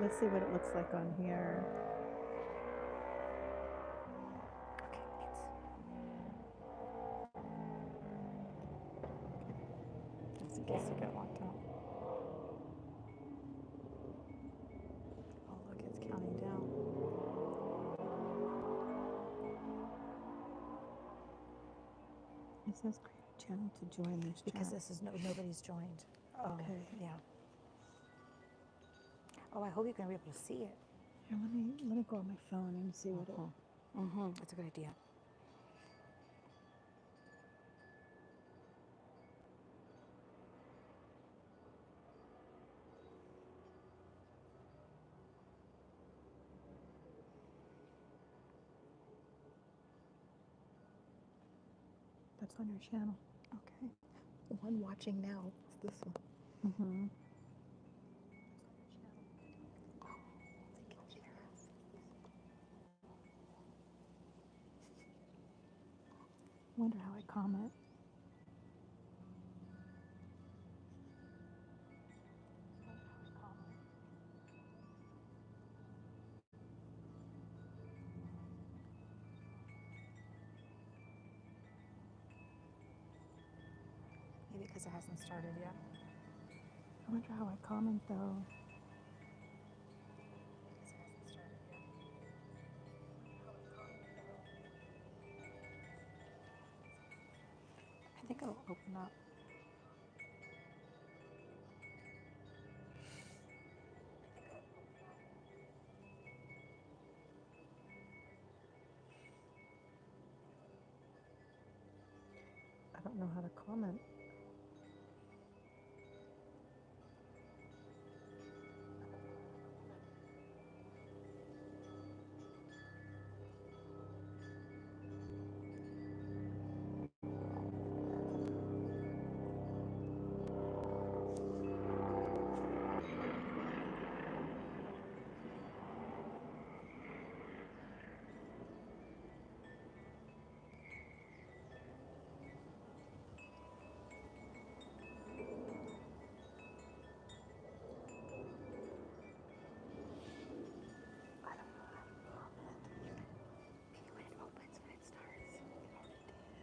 Let's see what it looks like on here. Okay, Just in case it got locked out. Oh, look, it's counting down. It says create a channel to join this because chat. this is nobody's joined. Oh, Okay. yeah. Oh, I hope you're gonna be able to see it. Here, let me go on my phone and see what it. That's a good idea. That's on your channel. Okay. The one watching now is this one. Mm-hmm. Wonder how I comment. Maybe because it hasn't started yet. I wonder how I comment though. I think it'll open up. I don't know how to comment. Maybe when it opens, when it starts. It already did.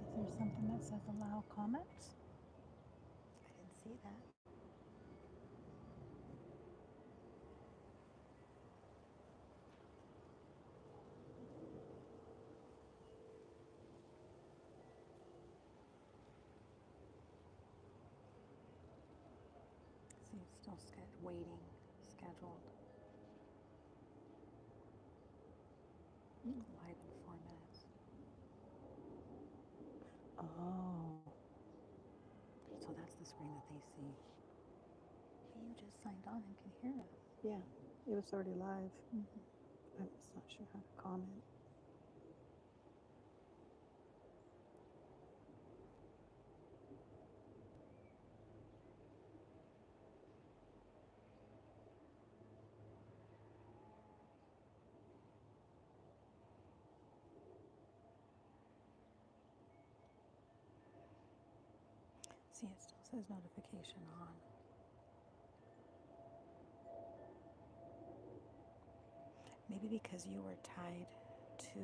Is there something that says allow comments? I didn't see that. See, it's still waiting, scheduled. Live in 4 minutes. Oh. So that's the screen that they see. But you just signed on and can hear us. Yeah, it was already live. I was not sure how to comment. See, it still says notification on. Maybe because you were tied to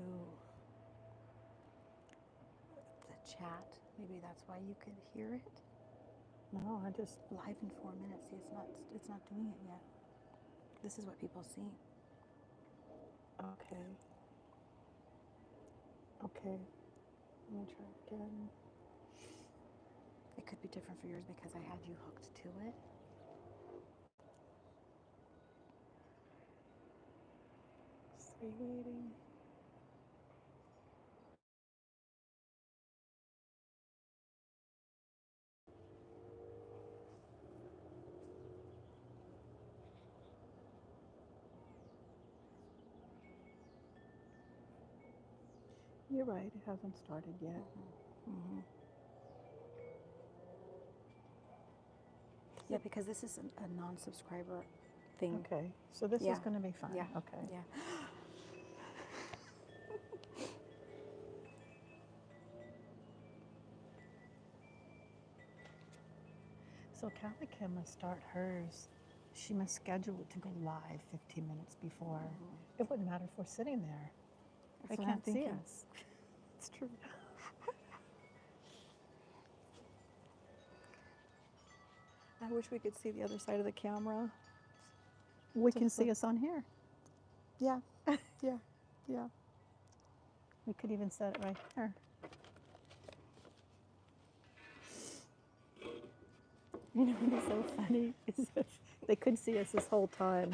the chat. Maybe that's why you could hear it. No, I just. Live in 4 minutes. See, it's not doing it yet. This is what people see. Okay. Okay. Let me try again. It could be different for yours because I had you hooked to it. Stay waiting. You're right, it hasn't started yet. Yeah, because this is a non-subscriber thing. Okay, so this Yeah. is going to be fine. Yeah. Okay. Yeah. So Callie must start hers. She must schedule it to go live 15 minutes before. It wouldn't matter if we're sitting there. They That's what I'm can't see thinking. us. It's true. I wish we could see the other side of the camera. We can see us on here. Yeah, yeah, yeah. We could even set it right here. You know what's so funny is if they could see us this whole time,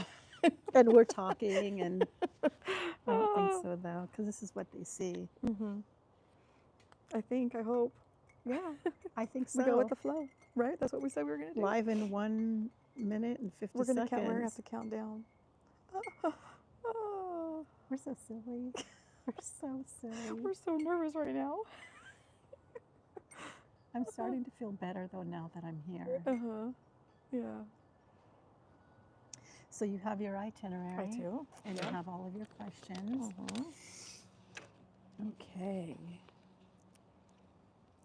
and we're talking, and I don't think so though, because this is what they see. I hope. Yeah. I think so. We go with the flow, right? That's what we said we were going to do. Live in 1 minute and 50 We're going to seconds. count. We're going to have to count down. We're so silly. We're so silly. We're so nervous right now. I'm starting to feel better though now that I'm here. Yeah. So you have your itinerary. I do. And you have all of your questions. Okay.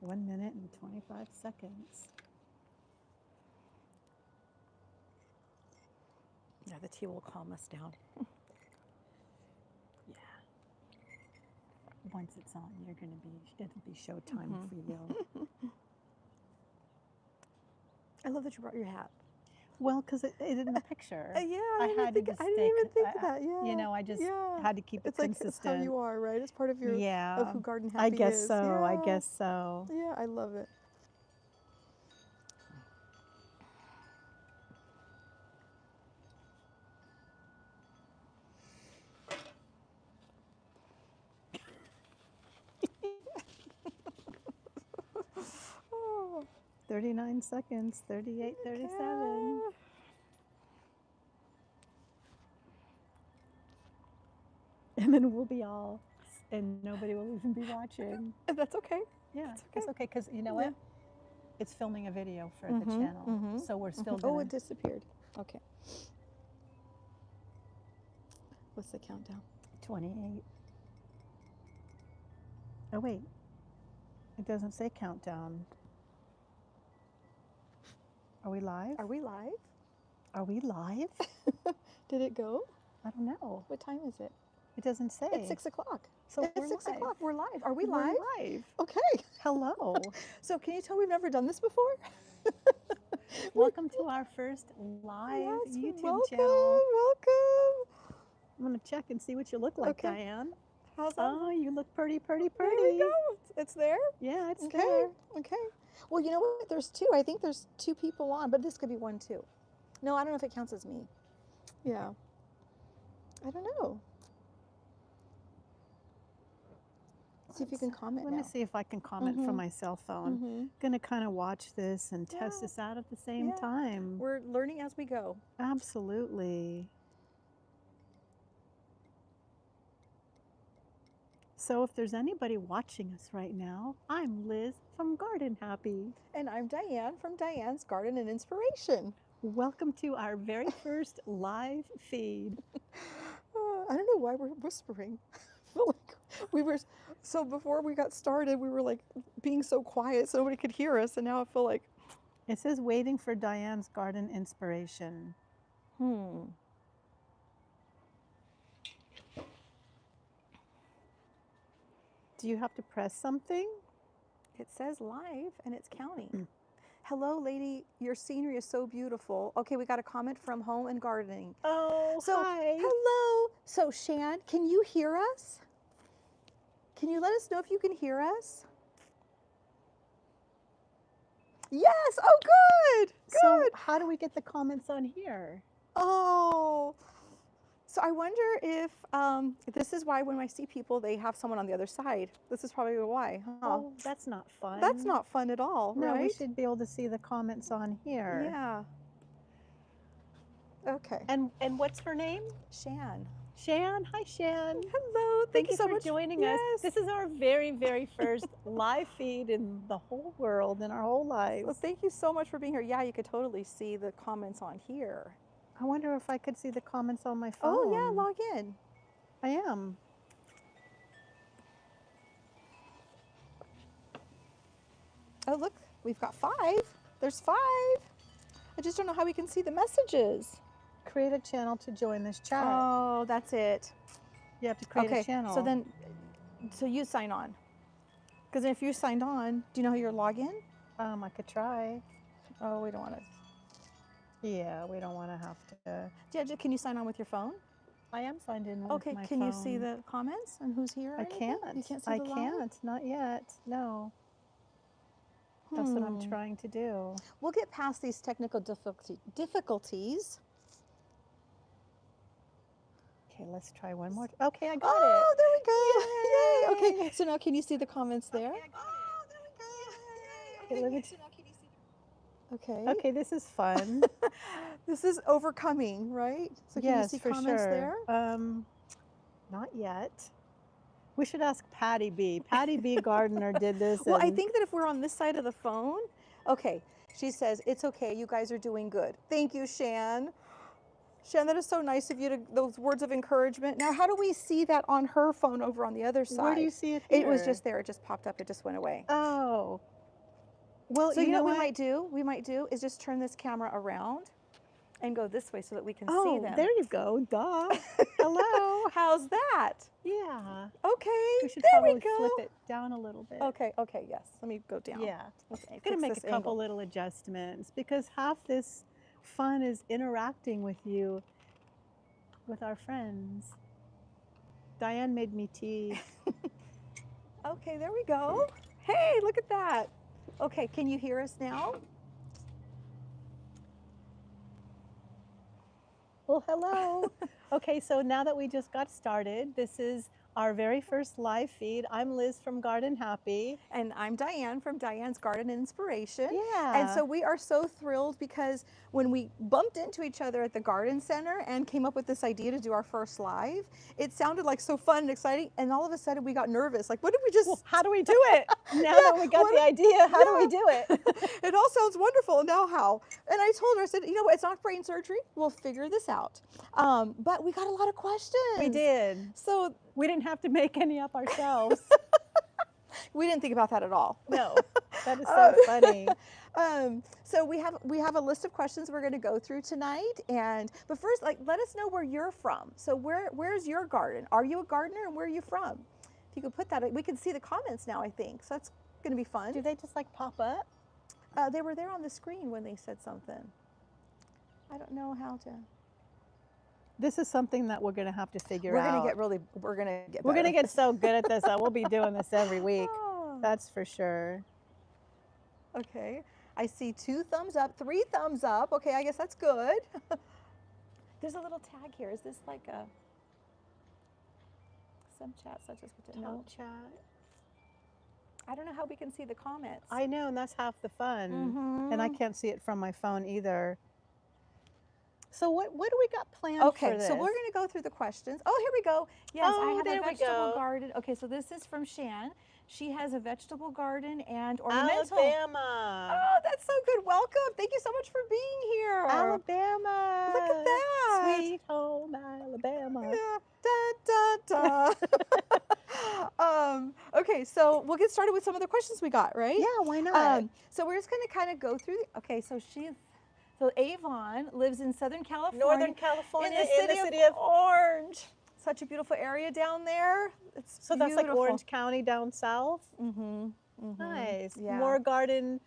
1 minute and 25 seconds. Yeah, the tea will calm us down. Yeah. Once it's on, it'll be showtime for you. I love that you brought your hat. Well, because it in the picture. Yeah, I didn't even think of that. Yeah. You know, I just had to keep it it's like consistent. it's how you are, right? It's part of your of who Garden Happy I guess is. so. Yeah. I guess so. Yeah, I love it. Oh. 39 seconds, 38, 37. And then we'll be all, and nobody will even be watching. That's okay. Yeah, That's okay. it's okay, because you know what? It's filming a video for the channel, so we're still gonna... Oh, it disappeared. Okay. What's the countdown? 28. Oh, wait. It doesn't say countdown. Are we live? Are we live? Are we live? Did it go? I don't know. What time is it? It doesn't say. It's 6 o'clock. So it's we're 6 live. o'clock. We're live. Are we We're live? live. Okay. Hello. So can you tell we've never done this before? Welcome to our first live YouTube channel. Welcome. I'm going to check and see what you look like, Diane. How's that? Oh, you look pretty. There we go. It's there? Yeah, it's okay. there. Okay. Well, you know what? There's two. I think there's 2 people on, but this could be 1 too. No, I don't know if it counts as me. Yeah. I don't know. See if you can comment. Let me see if I can comment from my cell phone. Gonna kind of watch this and test this out at the same time. We're learning as we go. Absolutely. So if there's anybody watching us right now, I'm Liz from Garden Happy. And I'm Diane from Diane's Garden and Inspiration. Welcome to our very first live feed. I don't know why we're whispering. I feel like we were, so before we got started, we were like being so quiet so nobody could hear us, and now I feel like... It says waiting for Diane's Garden Inspiration. Do you have to press something? It says live and it's counting. Hello, lady. Your scenery is so beautiful. Okay, we got a comment from Home and Gardening. Oh, so, hi. Hello. So, Shan, can you hear us? Can you let us know if you can hear us? Yes. Oh, good. Good. So how do we get the comments on here? Oh. So I wonder if this is why when I see people, they have someone on the other side. This is probably why, huh? Oh, that's not fun. That's not fun at all, no, right? we should be able to see the comments on here. Yeah. Okay. And what's her name? Shan. Shan. Hi, Shan. Hello. Thank you so for much. joining us. This is our very, very first live feed in the whole world, in our whole lives. Well, thank you so much for being here. Yeah, you could totally see the comments on here. I wonder if I could see the comments on my phone. Oh, yeah, log in. I am. Oh, look, we've got 5. There's 5. I just don't know how we can see the messages. Create a channel to join this chat. Oh, that's it. You have to create a Okay, channel. so then, so you sign on. Because if you signed on, do you know how you're login? I could try. Oh, we don't want to. Yeah, we don't want to have to. Yeah, can you sign on with your phone? I am signed in with Okay, my can phone. you see the comments and who's here? or I anything? can't. You can't see I the live? can't. Not yet. No. That's what I'm trying to do. We'll get past these technical difficulties. Okay, let's try one more. Okay, I got Oh, there we go. Yay. Yay. Okay, so now can you see the comments there? Okay, let me Okay. okay, this is fun. This is overcoming, right? So can Yes, you see for comments sure. there? Not yet. We should ask Patty B. Patty B. Gardner did this. Well, I and- think that if we're on this side of the phone, okay. She says, it's okay, you guys are doing good. Thank you, Shan. Shan, that is so nice of you to those words of encouragement. Now, how do we see that on her phone over on the other side? Where do you see it It was here? just there. It just popped up. It just went away. Oh. Well, So you know what we might do? We might do is just turn this camera around and go this way so that we can see them. there you go. Duh. Hello. How's that? Yeah. Okay. We should there probably we go. flip it down a little bit. Okay. Okay. Yes. Let me go down. Yeah. Okay. I'm going to make a couple little adjustments because half this fun is interacting with you, with our friends. Diane made me tea. Okay. There we go. Hey, look at that. Okay. Can you hear us now? Well, hello. Okay, so now that we just got started, this is our very first live feed. I'm Liz from Garden Happy. And I'm Diane from Diane's Garden Inspiration. Yeah. And so we are so thrilled because when we bumped into each other at the garden center and came up with this idea to do our first live, it sounded like so fun and exciting. And all of a sudden we got nervous. Like, what did we just... Well, how do we do it? Now that we got the idea, how do we do it? It all sounds wonderful. Now how? And I told her, I said, you know what, it's not brain surgery. We'll figure this out. But we got a lot of questions. We did. So we didn't have to make any up ourselves. we didn't think about that at all. No, that is so funny. So we have a list of questions we're going to go through tonight, but first, let us know where you're from. So where's your garden? Are you a gardener, and where are you from? If you could put that, we can see the comments now, I think. So that's going to be fun. Do they just like pop up? They were there on the screen when they said something. I don't know how to. This is something that we're going to have to figure We're out. we're going to get We're going to better. get so good at this that we'll be doing this every week. Oh, That's for sure. okay. I see 2 thumbs up, 3 thumbs up. Okay, I guess that's good. There's a little tag here. Is this like a some chat such as what to know? Don't chat. I don't know how we can see the comments. I know, and that's half the fun. And I can't see it from my phone either. So what do we got planned for Okay, this? so we're going to go through the questions. Oh, here we go. Yes, I Oh, have there a we vegetable go. garden. Okay, so this is from Shan. She has a vegetable garden and ornamental. Alabama. Oh, that's so good. Welcome. Thank you so much for being here. Alabama. Look at that. Sweet home Alabama. Yeah. Da, da, da. Okay, so we'll get started with some of the questions we got, right? Yeah, why not? So we're just going to kind of go through. Okay, so Avon lives in Southern California. Northern California, in the city of Orange. Such a beautiful area down there. It's So that's like beautiful. Orange County down south? Mm-hmm. Nice. Yeah. More garden,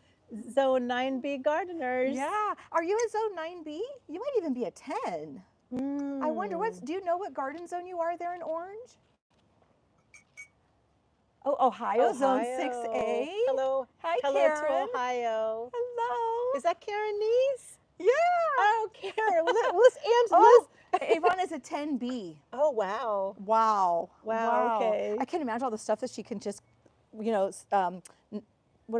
Zone 9B gardeners. Yeah. Are you a Zone 9B? You might even be a 10. I wonder, do you know what garden zone you are there in Orange? Oh, Ohio, Zone 6A. Hello. Hi, Hello Karen. to Ohio. Hello. Is that Karen Neese? Yeah. Oh, Karen. Liz, Oh, Avon is a 10B. Oh, wow. Wow. Wow, okay. I can't imagine all the stuff that she can just, what am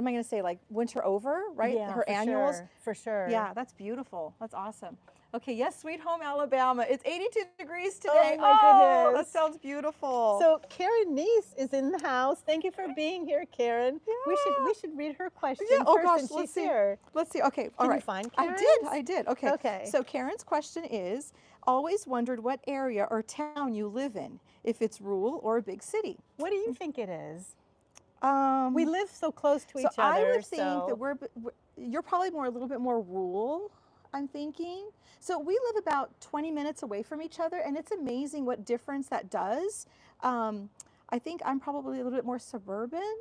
I going to say, like winter over, right? Yeah, Her for annuals. Sure, for sure. Yeah, that's beautiful. That's awesome. Okay, yes, Sweet Home Alabama. It's 82 degrees today. Oh, my goodness. That sounds beautiful. So Karen Neese is in the house. Thank you for being here, Karen. Yeah. We should read her question Yeah, oh first gosh, since let's she's see. here. Let's see. Okay, all Can right. you find I Karen's? did. Okay. Okay. So Karen's question is, always wondered what area or town you live in, if it's rural or a big city. What do you think it is? We We live so close to each other. I would think that you're probably a little bit more rural. I'm thinking. So we live about 20 minutes away from each other, and it's amazing what difference that does. I think I'm probably a little bit more suburban.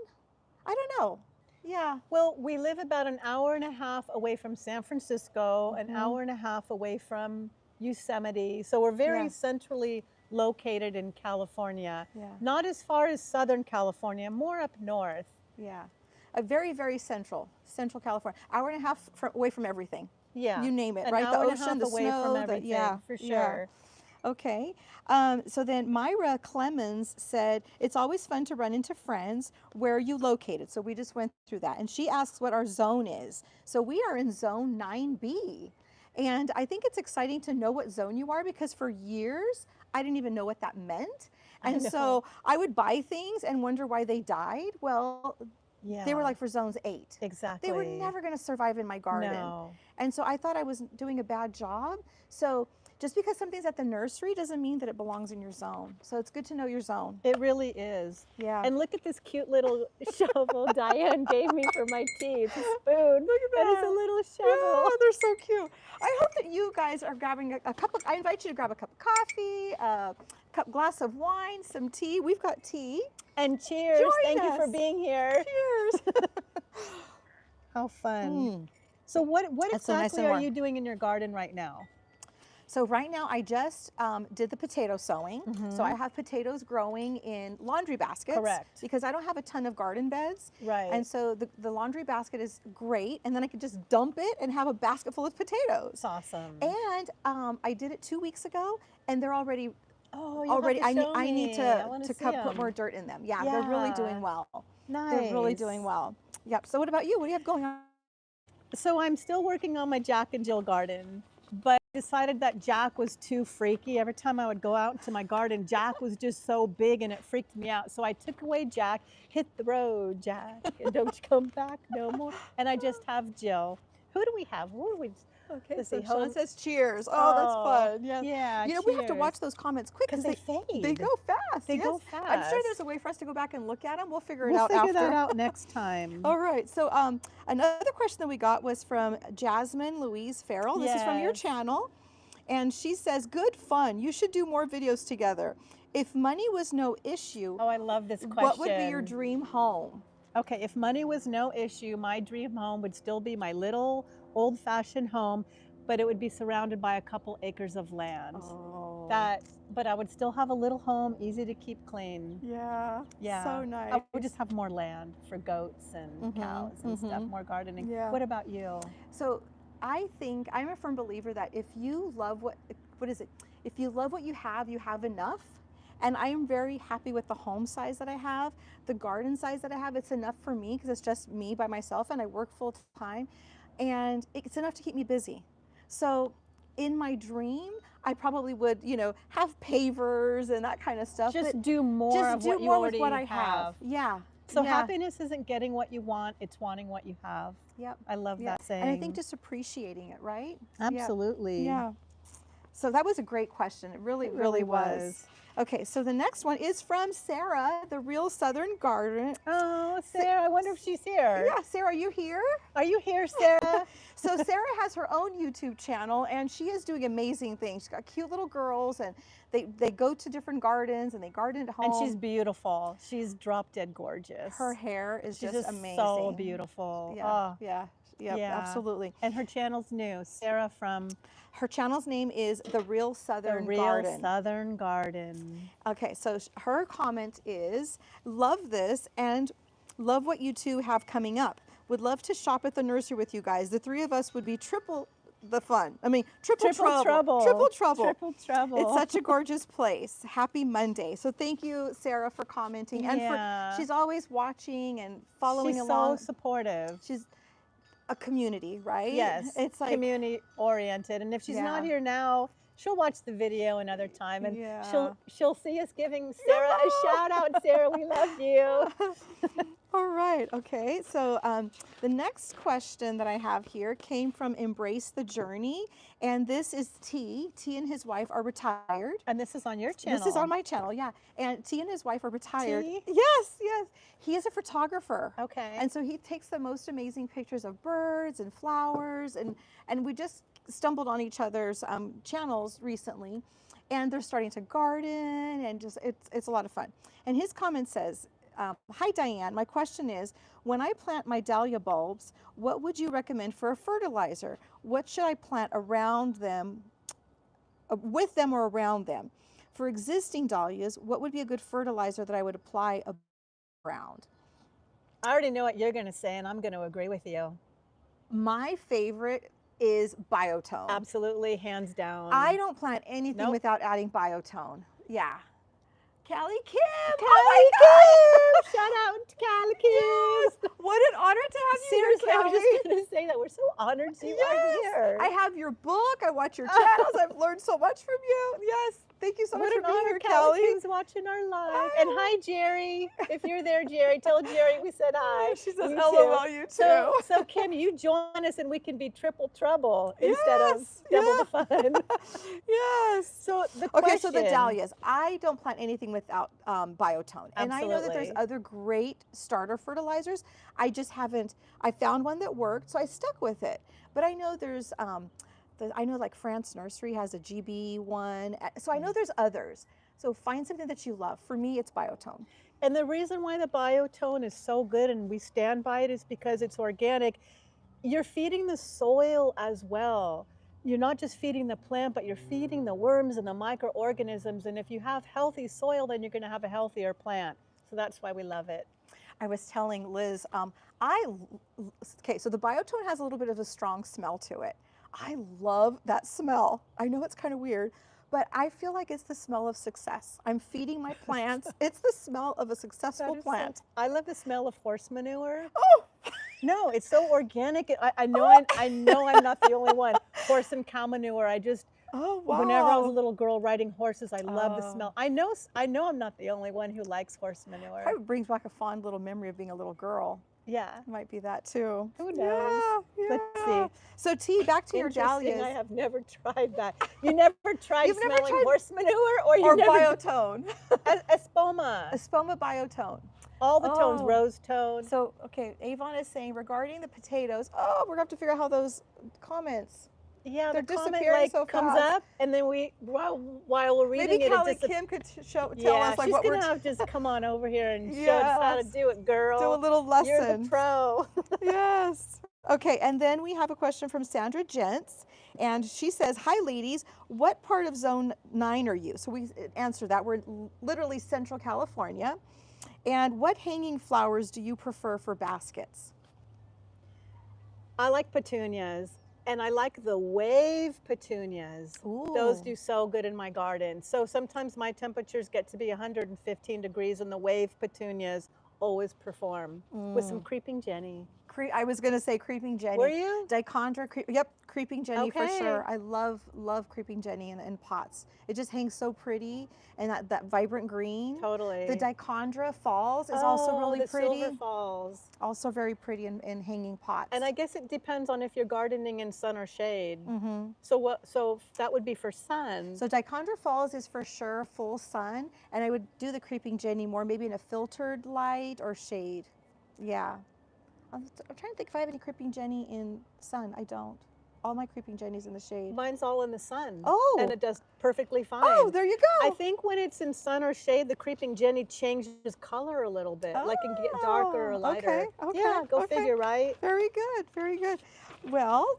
I don't know. Yeah. Well, we live about an hour and a half away from San Francisco, an Mhm. hour and a half away from Yosemite. So we're very Yeah. centrally located in California. Yeah. Not as far as Southern California, more up north. Yeah. A very, very central California. Hour and a half away from everything. Yeah. You name it, An right? The hour and a ocean, half the away snow, from the, everything, yeah, for yeah. sure. Okay. So then Myra Clemens said, it's always fun to run into friends. Where are you located? So we just went through that. And she asks what our zone is. So we are in zone 9B. And I think it's exciting to know what zone you are, because for years, I didn't even know what that meant. And so I would buy things and wonder why they died. Well, they were Yeah. like for zones 8. Exactly. They were never going to survive in my garden. No. And so I thought I was doing a bad job. So just because something's at the nursery doesn't mean that it belongs in your zone. So it's good to know your zone. It really is. Yeah. And look at this cute little shovel Diane gave me for my tea. It's a spoon. Look at that. And it's a little shovel. Yeah, they're so cute. I hope that you guys are grabbing a cup of, I invite you to grab a cup of coffee, a glass of wine, some tea. We've got tea. And cheers. Join Thank you for us. being here. Cheers. How fun. So what That's so nice exactly and are warm. you doing in your garden right now? So right now I just did the potato sowing. So I Mhm. have potatoes growing in laundry baskets. Correct. Because I don't have a ton of garden beds. Right. And so the laundry basket is great. And then I could just dump it and have a basket full of potatoes. It's awesome. And I did it 2 weeks ago, and they're already Oh, you'll already. have to show I need me. to I wanna see put 'em. more dirt in them. Yeah, they're really doing Yeah. well. Nice. They're really doing well. Yep. So what about you? What do you have going on? So I'm still working on my Jack and Jill garden, but I decided that Jack was too freaky. Every time I would go out into my garden, Jack was just so big and it freaked me out. So I took away Jack, hit the road, Jack, and don't come back no more. And I just have Jill. Who do we have? Who do we? Okay, Let's so see, Sean Jose- says cheers. Oh, that's fun. Yeah. Yeah. You know, we have to cheers. watch those comments quick because they fade. they go fast. They yes. go I'm sure fast. there's a way for us to go back and look at them. We'll figure it We'll out figure after. that out next time. All right. So another question that we got was from Jasmine Louise Farrell. This is from your Yes. channel. And she says, good fun. You should do more videos together. If money was no issue, Oh, I love this question. what would be your dream home? Okay, if money was no issue, my dream home would still be my little old-fashioned home, but it would be surrounded by a couple acres of land. Oh. But I would still have a little home, easy to keep clean. Yeah. Yeah. So nice. I would just have more land for goats and cows and stuff, more gardening. Yeah. What about you? So I think I'm a firm believer that if you love what is it? If you love what you have enough. And I am very happy with the home size that I have, the garden size that I have. It's enough for me because it's just me by myself and I work full time, and it's enough to keep me busy. So in my dream, I probably would, have pavers and that kind of stuff. Just do more just of do what you more already with what I have. Yeah. So yeah. happiness isn't getting what you want, it's wanting what you have. Yep. I love Yeah. that saying. And I think just appreciating it, right? Absolutely. Yeah. So that was a great question. It really was. Okay, so the next one is from Sarah, the Real Southern Garden. Oh, Sarah, I wonder if she's here. Yeah, Sarah, are you here? Are you here, Sarah? So Sarah has her own YouTube channel, and she is doing amazing things. She's got cute little girls, and they go to different gardens, and they garden at home. And she's beautiful. She's drop dead gorgeous. Her hair is She's just amazing. so beautiful. Yeah, Oh, yeah, absolutely. And her channel's new. Sarah from Her channel's name is The Real Southern The Real Garden. Southern Garden. Okay, so her comment is, love this and love what you two have coming up. Would love to shop at the nursery with you guys. The three of us would be triple the fun. I mean, triple trouble. Triple trouble. Triple trouble. It's such a gorgeous place. Happy Monday. So thank you, Sarah, for commenting. And she's always watching and following along. She's so supportive. She's a community, right? Yes, It's like community oriented. And if she's not here now, she'll watch the video another time, and she'll see us giving Sarah a shout out. Sarah, we love you. All right. Okay. So the next question that I have here came from Embrace the Journey, and this is T. T and his wife are retired. And this is on your channel. This is on my channel, yeah. And T and his wife are retired. T? Yes. He is a photographer. Okay. And so he takes the most amazing pictures of birds and flowers, and we just stumbled on each other's channels recently, and they're starting to garden, and just it's a lot of fun. And his comment says, "Hi Diane, my question is, when I plant my dahlia bulbs, what would you recommend for a fertilizer? What should I plant around them, with them or around them? For existing dahlias, what would be a good fertilizer that I would apply around?" I already know what you're going to say, and I'm going to agree with you. My favorite is biotone. Absolutely, hands down. I don't plant anything Nope. without adding biotone. Yeah. Callie Kim. Callie Oh my God. Kim! Shout out to Callie Kim! Yes. What an honor to have you Seriously, here, I Callie. was just going to say that. We're so honored you are Yes. here. I have your book. I watch your channels. I've learned so much from you. Yes. Thank you so much What for an being honor here, Callie Callie. Kim's watching our live. And hi, Jerry. If you're there, Jerry, tell Jerry we said hi. She says You LOL, too. you too. So Kim, you join us and we can be triple trouble instead of Yes, double the fun. Yes. So the Okay, question. so the dahlias. I don't plant anything without biotone. And I know that there's Absolutely. other great starter fertilizers. I just haven't, I found one that worked, so I stuck with it. But I know there's, I know like France Nursery has a GB one. So I know there's others. So find something that you love. For me, it's biotone. And the reason why the biotone is so good and we stand by it is because it's organic. You're feeding the soil as well. You're not just feeding the plant, but you're feeding the worms and the microorganisms. And if you have healthy soil, then you're going to have a healthier plant. So that's why we love it. I was telling Liz, okay, so the biotone has a little bit of a strong smell to it. I love that smell. I know it's kind of weird, but I feel like it's the smell of success. I'm feeding my plants. It's the smell of a successful plant. I love the smell of horse manure. Oh, No, it's so organic. I know I'm not the only one. Horse and cow manure. oh wow. Whenever I was a little girl riding horses, I love the Oh. smell. I know I'm not the only one who likes horse manure. Probably brings back a fond little memory of being a little girl. Yeah. Might be that too. Who knows? Yeah, Let's yeah. see. So T, back to your Interesting. dahlias. I have never tried that. You never tried You've never smelling tried- horse manure, or you or never biotone. espoma. Espoma biotone. All the tones, Oh. rose tone. So, okay, Avon is saying regarding the potatoes, oh, we're gonna have to figure out how those comments. Yeah, They're the comment disappearing like so comes fast. up, and then while we're reading Maybe it, Callie it Kim could tell yeah, us like she's what we're gonna have to just come on over here and show us how to Yes. do it, girl. do a little You're lesson. the pro. Yes. Okay, and then we have a question from Sandra Gents, and she says, "Hi, ladies. What part of Zone 9 are you?" So we answered that. We're literally Central California. And what hanging flowers do you prefer for baskets? I like petunias, and I like the wave petunias. Those Ooh. do so good in my garden. So sometimes my temperatures get to be 115 degrees, and the wave petunias always perform with some creeping Jenny. I was going to say creeping Jenny. Were you? Dichondra, yep, creeping Jenny for Okay. sure. I love creeping Jenny in pots. It just hangs so pretty, and that vibrant green. Totally. The Dichondra falls is also really the pretty. Silver Falls. Also very pretty in hanging pots. And I guess it depends on if you're gardening in sun or shade. Mhm. So that would be for sun. So Dichondra Falls is for sure full sun, and I would do the creeping Jenny more maybe in a filtered light or shade. Yeah. I'm trying to think if I have any creeping Jenny in sun. I don't. All my creeping Jenny's in the shade. Mine's all in the sun. Oh. And it does perfectly fine. Oh, there you go. I think when it's in sun or shade, the creeping Jenny changes color a little bit. Like it can get darker or Oh, lighter. okay, Yeah, go okay. figure, right? Very good, very good. Well,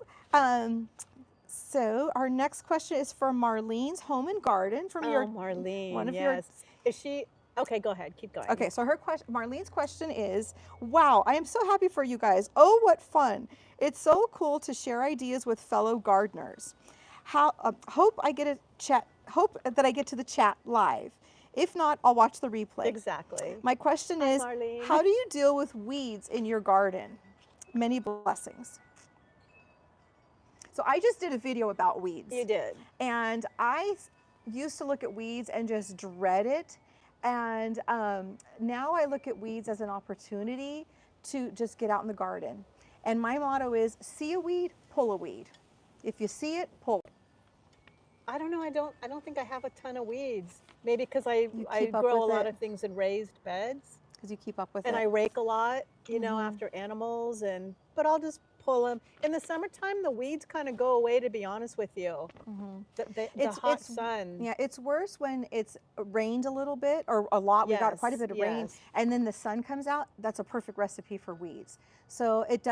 so our next question is from Marlene's Home and Garden from your Marlene, one of your- yes. Is she, okay, go ahead, keep going. Okay, so her question, Marlene's question is, wow, I am so happy for you guys. Oh, what fun. It's so cool to share ideas with fellow gardeners. Hope that I get to the chat live. If not, I'll watch the replay. Exactly. My question is, Marlene. how do you deal with weeds in your garden? Many blessings. So I just did a video about weeds. You did. And I used to look at weeds and just dread it. And now I look at weeds as an opportunity to just get out in the garden. And my motto is, see a weed, pull a weed. If you see it, pull it. I don't know, I don't think I have a ton of weeds. Maybe because I keep up grow a with lot it. of things in raised beds. Because you keep up with And it. I rake a lot, you know, Mhm. after animals, but I'll just pull them. In the summertime, the weeds kind of go away, to be honest with you. The hot sun. Yeah, it's worse when it's rained a little bit or a lot. We got quite a bit of rain, and then the sun comes out. That's a perfect recipe for weeds. So it's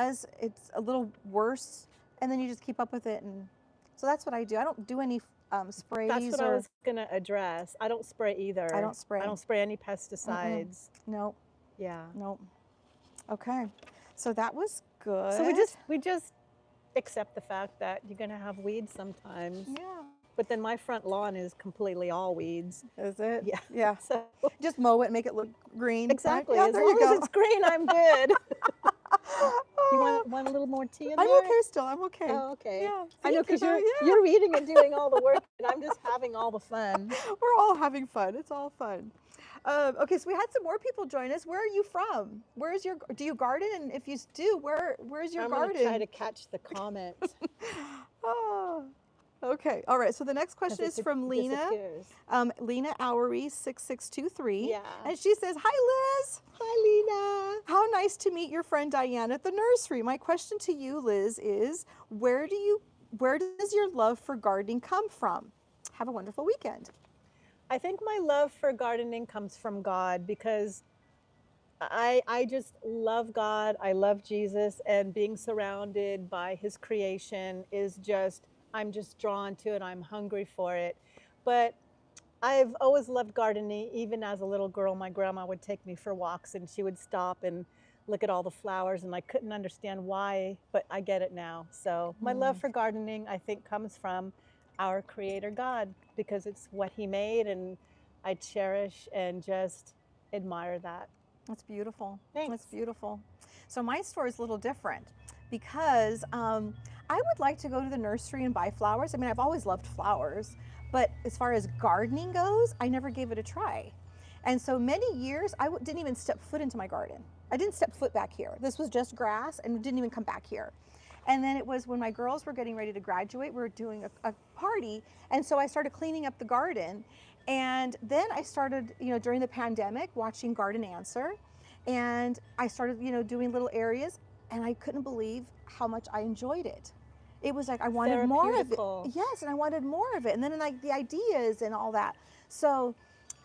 a little worse, and then you just keep up with it. And so that's what I do. I don't do any sprays. That's what I was going to address. I don't spray either. I don't spray. I don't spray any pesticides. Nope. Yeah. Nope. Okay. So that was good. So we just accept the fact that you're going to have weeds sometimes. Yeah. But then my front lawn is completely all weeds. Is it? Yeah. Yeah. So just mow it and make it look green. exactly. Right? Yeah, as there long you go. as it's green, I'm good. You want a little more tea in there? I'm okay still. I'm okay. Oh, okay. Yeah. I know, because Yeah. you're reading and doing all the work, and I'm just having all the fun. We're all having fun. It's all fun. Okay, so we had some more people join us. Where are you from? Do you garden? And if you do, where's your garden? I'm going to try to catch the comment. Oh, okay. All right. So the next question is from Lena. Lena Owery 6623. Yeah. And she says, "Hi, Liz. Hi, Lena. How nice to meet your friend Diane at the nursery. My question to you, Liz, is where does your love for gardening come from? Have a wonderful weekend." I think my love for gardening comes from God, because I just love God. I love Jesus, and being surrounded by his creation is I'm just drawn to it. I'm hungry for it. But I've always loved gardening. Even as a little girl, my grandma would take me for walks, and she would stop and look at all the flowers, and I couldn't understand why, but I get it now. So my love for gardening, I think, comes from our Creator God, because it's what he made, and I cherish and just admire that. That's beautiful. Thanks. That's beautiful. So my story is a little different, because I would like to go to the nursery and buy flowers. I mean, I've always loved flowers, but as far as gardening goes, I never gave it a try. And so many years, I didn't even step foot into my garden. I didn't step foot back here. This was just grass, and didn't even come back here. And then it was when my girls were getting ready to graduate, we were doing a party. And so I started cleaning up the garden. And then I started, during the pandemic, watching Garden Answer. And I started, doing little areas, and I couldn't believe how much I enjoyed it. It was like I wanted more of it. Yes, and I wanted more of it. And then like the ideas and all that. So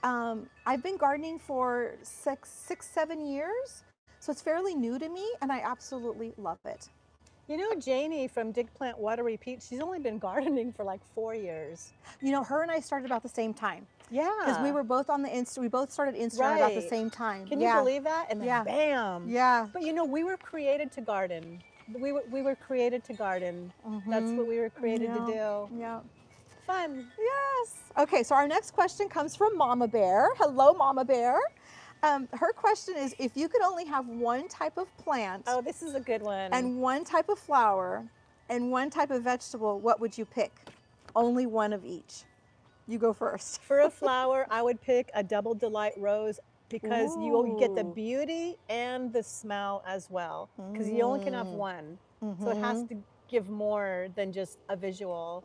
I've been gardening for 7 years. So it's fairly new to me, and I absolutely love it. You know, Janie from Dig Plant Water Repeat, she's only been gardening for like 4 years. Her and I started about the same time. Yeah. Because we were both on the we both started Instagram about the same time. Can you believe that? And then bam. Yeah. But we were created to garden. We were created to garden. That's what we were created to do. Yeah. Fun. Yes. Okay, so our next question comes from Mama Bear. Hello, Mama Bear. Her question is, if you could only have one type of plant. Oh, this is a good one. And one type of flower and one type of vegetable, what would you pick? Only one of each. You go first. For a flower, I would pick a Double Delight rose, because you get the beauty and the smell as well, because you only can have one. So it has to give more than just a visual.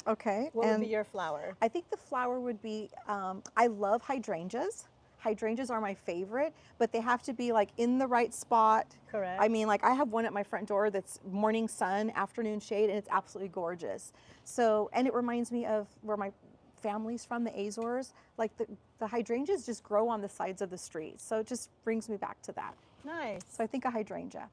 Okay. What would be your flower? I think the flower would be, I love hydrangeas. Hydrangeas are my favorite, but they have to be like in the right spot. Correct. I mean, like I have one at my front door that's morning sun, afternoon shade, and it's absolutely gorgeous. So, and it reminds me of where my family's from, the Azores. Like the hydrangeas just grow on the sides of the street. So it just brings me back to that. Nice. So I think a hydrangea.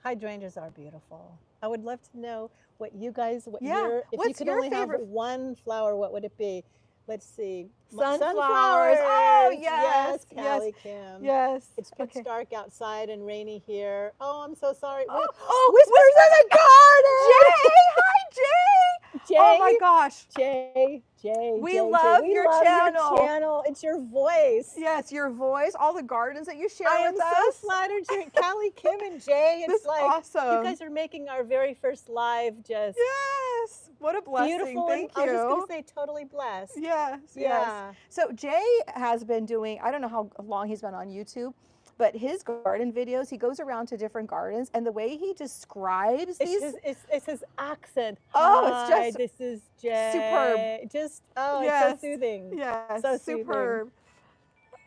Hydrangeas are beautiful. I would love to know what you guys, if What's you could your only favorite? have one flower, what would it be? Let's see. Sunflowers. Oh, yes. Callie Kim. Yes. It's pitch dark outside and rainy here. Oh, I'm so sorry. Whispers in the garden. Jay, hi, Jay. Jay. Oh my gosh. Jay. We love your channel. It's your voice. Yes, your voice, all the gardens that you share I with am us. so flattered. Callie, Kim, and Jay. It's That's like awesome. you guys are making our very first live just Yes. What a blessing. beautiful. Thank you. I was just going to say totally blessed. Yes. Yeah. So Jay has been doing, I don't know how long he's been on YouTube, but his garden videos, he goes around to different gardens, and the way he describes these. It's his accent. Oh, it's just this is Jay. superb. Just, Yes. it's so soothing. Yes, So superb.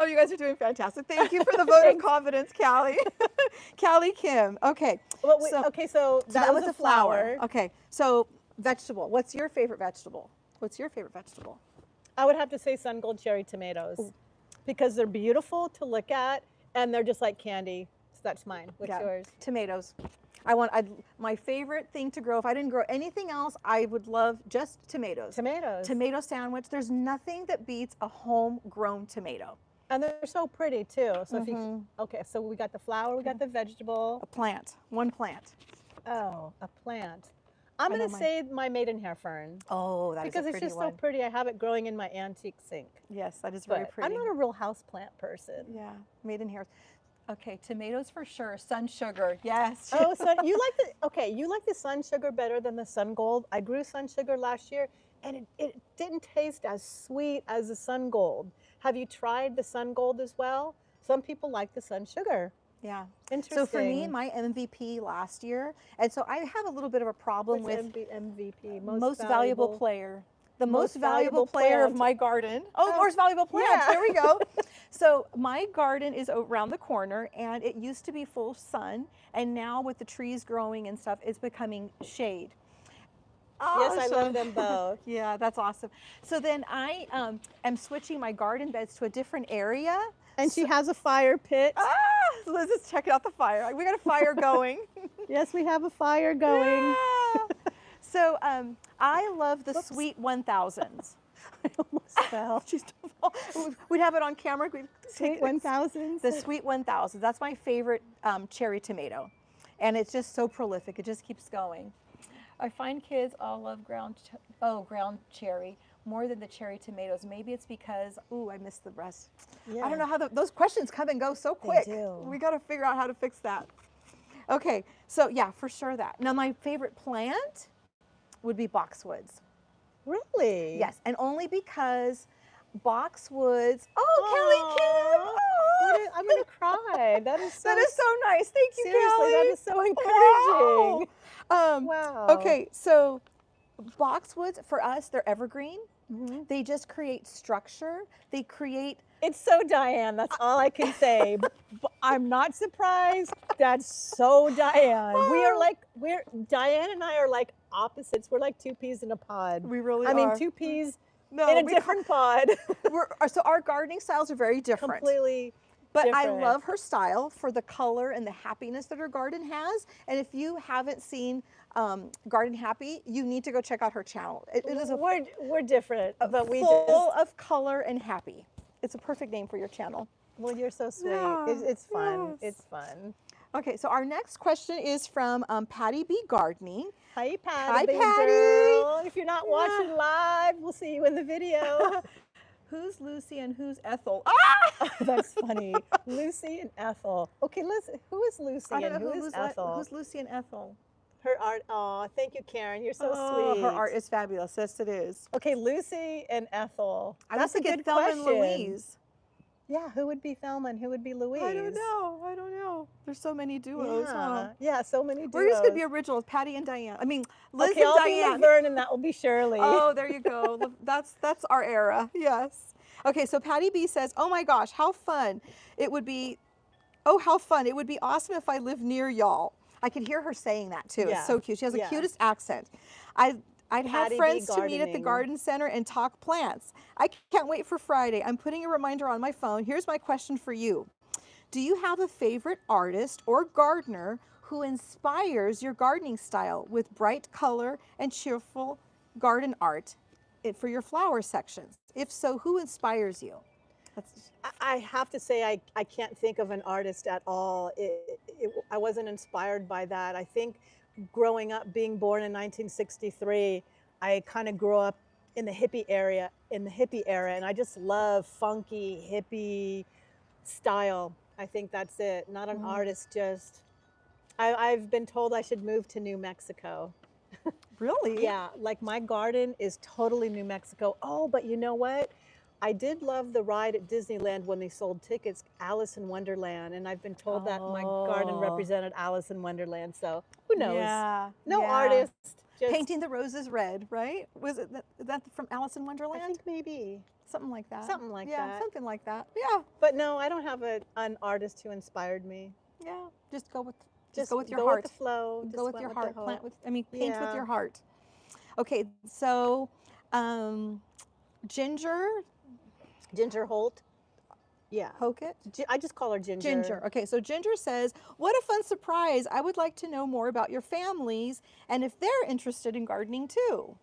Oh, you guys are doing fantastic. Thank you for the vote of confidence, Callie. Callie Kim. Okay. Well, So so that was the a flower. Okay. So vegetable. What's your favorite vegetable? What's your favorite vegetable? I would have to say sun gold cherry tomatoes Ooh. because they're beautiful to look at and they're just like candy. So that's mine. What's Yeah. yours? Tomatoes. My favorite thing to grow. If I didn't grow anything else, I would love just tomatoes. Tomatoes. Tomato sandwich. There's nothing that beats a homegrown tomato. And they're so pretty too. So if you, okay, so we got the flower, we got the vegetable. A plant. One plant. Oh, a plant. I'm I know going to say my maidenhair fern. Oh, that because is a it's pretty just one. so pretty. I have it growing in my antique sink. Yes, that is very But pretty. I'm not a real house plant person. Yeah, maidenhair. Okay, tomatoes for sure. Sun sugar. Yes. Oh, so you like the sun sugar better than the sun gold. I grew sun sugar last year and it didn't taste as sweet as the sun gold. Have you tried the sun gold as well? Some people like the sun sugar. Yeah. Interesting. So for me, my MVP last year, and so I have a little bit of a problem What's with MVP? most valuable player. The most Most valuable valuable player of plant. my garden. Oh, Oh, most valuable plant. yeah. There we go. So my garden is around the corner and it used to be full sun. And now with the trees growing and stuff, it's becoming shade. Yes, I so- love them both. Yeah, that's awesome. So then I am switching my garden beds to a different area. And she has a fire pit. Liz is checking out the fire. We got a fire going. Yes, we have a fire going. Yeah. So I love the Whoops. Sweet 1000s. I almost fell. We'd have it on camera. We'd Sweet 1000s. The Sweet 1000. That's my favorite cherry tomato. And it's just so prolific. It just keeps going. I find kids all love ground cherry more than the cherry tomatoes. Maybe it's because, ooh, I missed the rest. Yeah. I don't know how those questions come and go so quick. do. We got to figure out how to fix that. Okay, so yeah, for sure that. Now my favorite plant would be boxwoods. Really? Yes, and only because boxwoods. Oh, Kelly Kim! Aw, I'm gonna cry. That is so. That is so nice. Thank you, seriously. Kelly. That is so encouraging. Wow. Okay, so boxwoods for us, they're evergreen. Mhm. They just create structure. They create. It's so Diane. That's all I can say. But I'm not surprised. That's so Diane. Diane and I are like opposites. We're like two peas in a pod. We really I mean, are. two peas No, in a different pod. So our gardening styles are very different. Completely. But I different. love her style for the color and the happiness that her garden has. And if you haven't seen Garden Happy, you need to go check out her channel. It is We're different, but we full of color and happy. It's a perfect name for your channel. Well, you're so sweet. Yeah, It's fun. yes. It's fun. Okay, so our next question is from Patty B. Gardening. Hi, Patty. Hi, big Patty. Girl. If you're not Yeah. watching live, we'll see you in the video. Who's Lucy and who's Ethel? That's funny. Lucy and Ethel. Okay, who is Lucy I don't and know who is Ethel? who's Lucy and Ethel. Her art. Oh, thank you, Karen. You're so Oh, sweet. her art is fabulous. Yes, it is. Okay, Lucy and Ethel. I That's a think good it's Thelma and question. Louise. Yeah, who would be Thelma and who would be Louise? I don't know. There's so many duos. huh? Yeah, so many duos. We're just gonna be originals, Patty and Diane. I mean, Liz okay, and I'll be Diane. Laverne and that will be Shirley. Oh, there you go. That's our era. Yes. Okay, so Patty B says, "Oh my gosh, how fun it would be! Oh, how fun it would be! Awesome if I lived near y'all." I can hear her saying that too. Yeah. It's so cute. She has the Yeah. cutest accent. I'd have Patty B. friends to meet at the Gardening. garden center and talk plants. I can't wait for Friday. I'm putting a reminder on my phone. Here's my question for you. Do you have a favorite artist or gardener who inspires your gardening style with bright color and cheerful garden art for your flower sections? If so, who inspires you? I have to say I can't think of an artist at all. I wasn't inspired by that. I think growing up, being born in 1963, I kind of grew up in the hippie era, and I just love funky hippie style. I think that's it. Not an artist, just I've been told I should move to New Mexico. Really? Yeah, like my garden is totally New Mexico. Oh, but you know what? I did love the ride at Disneyland when they sold tickets, Alice in Wonderland, and I've been told that my garden represented Alice in Wonderland. So who knows? Yeah. No yeah. artist. Just, Painting the roses red, right? Was it that from Alice in I Wonderland? think maybe. Something like that. Something like yeah, that. something like that. Yeah, But no, I don't have an artist who inspired me. yeah. Just go with your go heart. with the flow. Go with went your the heart. hope. Plant with. I mean, paint with Yeah. your heart. Okay, so Ginger Ginger Holt. Yeah. Hokett. I just call her Ginger. Ginger. Okay, so Ginger says, "What a fun surprise! I would like to know more about your families and if they're interested in gardening too."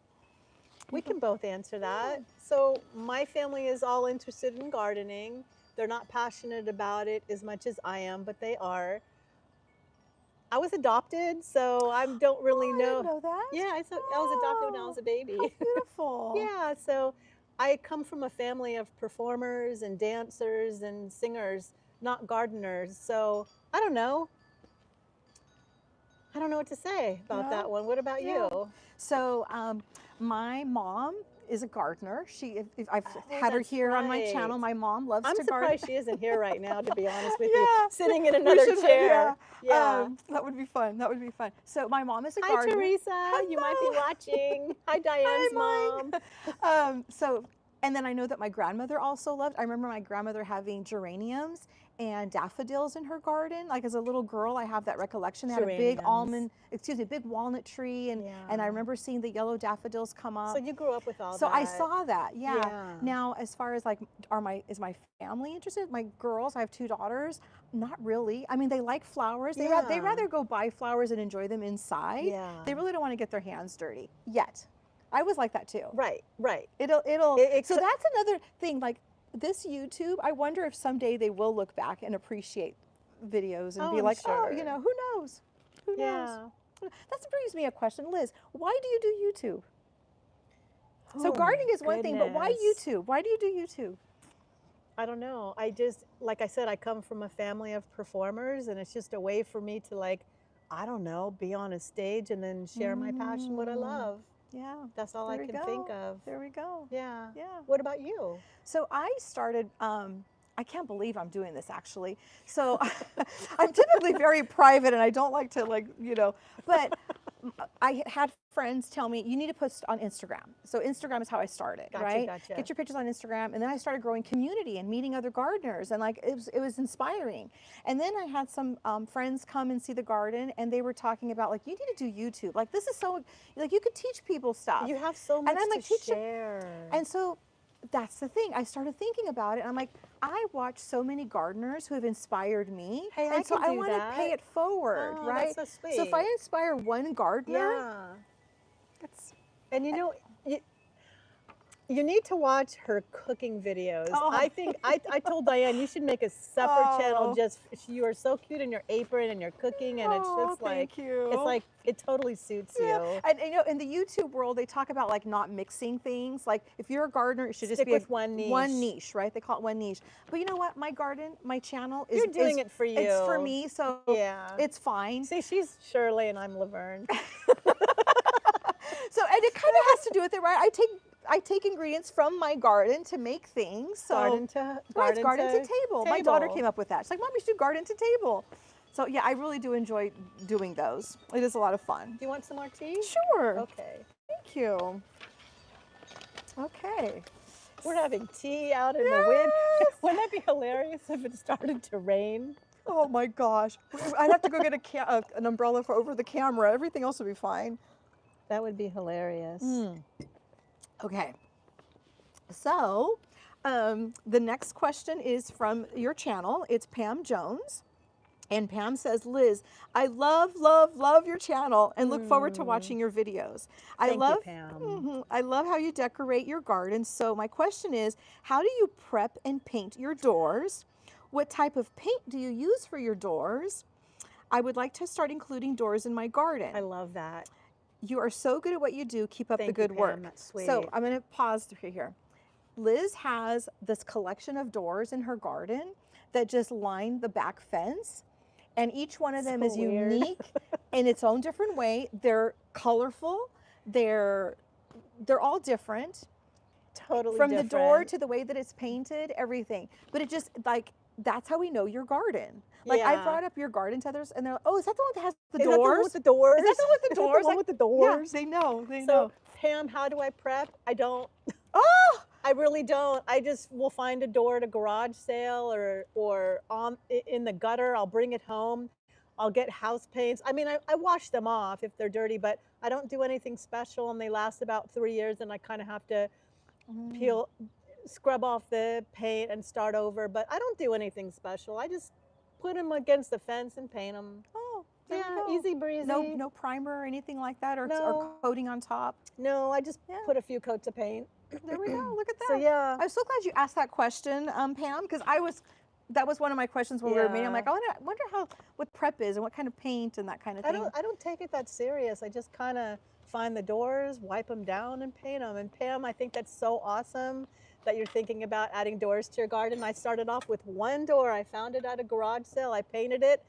We can both answer that. So my family is all interested in gardening. They're not passionate about it as much as I am, but they are. I was adopted, so I don't really I know. didn't know that. Yeah, I was adopted when I was a baby. How beautiful. Yeah, so I come from a family of performers and dancers and singers, not gardeners. So I don't know. I don't know what to say about Yeah. that one. What about Yeah. you? So my mom is a gardener. I've Oh, had her that's here on my right. channel. My mom loves I'm to garden. surprised she isn't here right now, to be honest with Yeah. you. Sitting in We another should- chair. Yeah. That would be fun. That would be fun. So my mom is a Hi, gardener. Teresa. You might be Hello. watching. Hi, Diane's mom. And then I know that my grandmother also loved. I remember my grandmother having geraniums and daffodils in her garden. Like as a little girl, I have that recollection. They had a big big walnut tree, and I Yeah. remember seeing the yellow daffodils come up. So you grew up with all So that. I saw that, yeah. Yeah. Now, as far as like, is my family interested? My girls, I have 2 daughters. Not really. I mean, they like flowers. They Yeah. rather go buy flowers and enjoy them inside. Yeah. They really don't want to get their hands dirty yet. I was like that too. Right, right. So that's another thing. Like this YouTube, I wonder if someday they will look back and appreciate videos and Oh, be I'm like, sure. oh, you know, who knows? Who knows? Yeah. That brings me a question, Liz. Why do you do YouTube? So Oh, gardening is one thing, but why goodness. YouTube? Why do you do YouTube? I don't know. I just, like I said, I come from a family of performers, and it's just a way for me to, like, I don't know, be on a stage and then share my passion, what I love. Yeah. That's all I There we can think go. of. There we go. Yeah. Yeah. What about you? So I started, I can't believe I'm doing this actually. So I'm typically very private and I don't like to but I had friends tell me, you need to post on Instagram. So Instagram is how I started, Gotcha, right? gotcha. Get your pictures on Instagram. And then I started growing community and meeting other gardeners, and like, it was inspiring. And then I had some friends come and see the garden, and they were talking about like, you need to do YouTube. Like this is so, like you could teach people stuff. You have so much I'm like, to share. And so that's the thing. I started thinking about it. And I'm like, I watch so many gardeners who have inspired me. Hey, I and so can I do want to that. pay it forward, Oh, right? that's so sweet. So if I inspire one gardener, Yeah. that's And you know, you need to watch her cooking videos. Oh. I think I told Diane you should make a separate Oh. channel. Just you are so cute in your apron and your cooking, and it's just like thank you. it's like it totally suits Yeah. you. And you know, in the YouTube world, they talk about like not mixing things. Like if you're a gardener, it should just Stick be with one niche. One niche, right? They call it one niche. But you know what? My garden, my channel is You're doing it for you. It's for me, so Yeah. it's fine. See, she's Shirley and I'm Laverne. So, and it kind of has to do with it, right? I take ingredients from my garden to make things. So Garden to table. My daughter came up with that. She's like, Mom, you should do garden to table. So yeah, I really do enjoy doing those. It is a lot of fun. Do you want some more tea? Sure. Okay. Thank you. Okay. We're having tea out in the wind. Wouldn't that be hilarious if it started to rain? Oh my gosh. I'd have to go get an umbrella for over the camera. Everything else would be fine. That would be hilarious. Okay. So the next question is from your channel. It's Pam Jones. And Pam says, Liz, I love, love, love your channel and look forward to watching your videos. Thank you, Pam. I love how you decorate your garden. So my question is, how do you prep and paint your doors? What type of paint do you use for your doors? I would like to start including doors in my garden. I love that. You are so good at what you do. Keep up Thank the you, good Pam. work. That's sweet. So I'm going to pause here. Liz has this collection of doors in her garden that just line the back fence. And each one of them is weird. unique in its own different way. They're colorful. They're all different. Totally From different. the door to the way that it's painted, everything. But it just like, that's how we know your garden. Like I Yeah. brought up your garden to others and they're like, oh, is that the one that has the Is that the one doors? with the doors? Is that the one with the Is that doors? the one with the doors? Yeah, they know. They So, know. Pam, how do I prep? I don't. Oh, I really don't. I just will find a door at a garage sale or in the gutter. I'll bring it home. I'll get house paints. I mean, I wash them off if they're dirty, but I don't do anything special, and they last about 3 years, and I kind of have to Mm. scrub off the paint and start over. But I don't do anything special. I just put them against the fence and paint them. Oh, there Yeah, we go. easy breezy. No primer or anything like that, or No. coating on top. No, I just Yeah. put a few coats of paint. There we go. Look at that. So yeah. I'm so glad you asked that question, Pam, because that was one of my questions when we were meeting. I'm Yeah. like, I wonder what prep is and what kind of paint and that kind of I thing. don't take it that serious. I just kind of find the doors, wipe them down, and paint them. And Pam, I think that's so awesome that you're thinking about adding doors to your garden. I started off with one door. I found it at a garage sale. I painted it,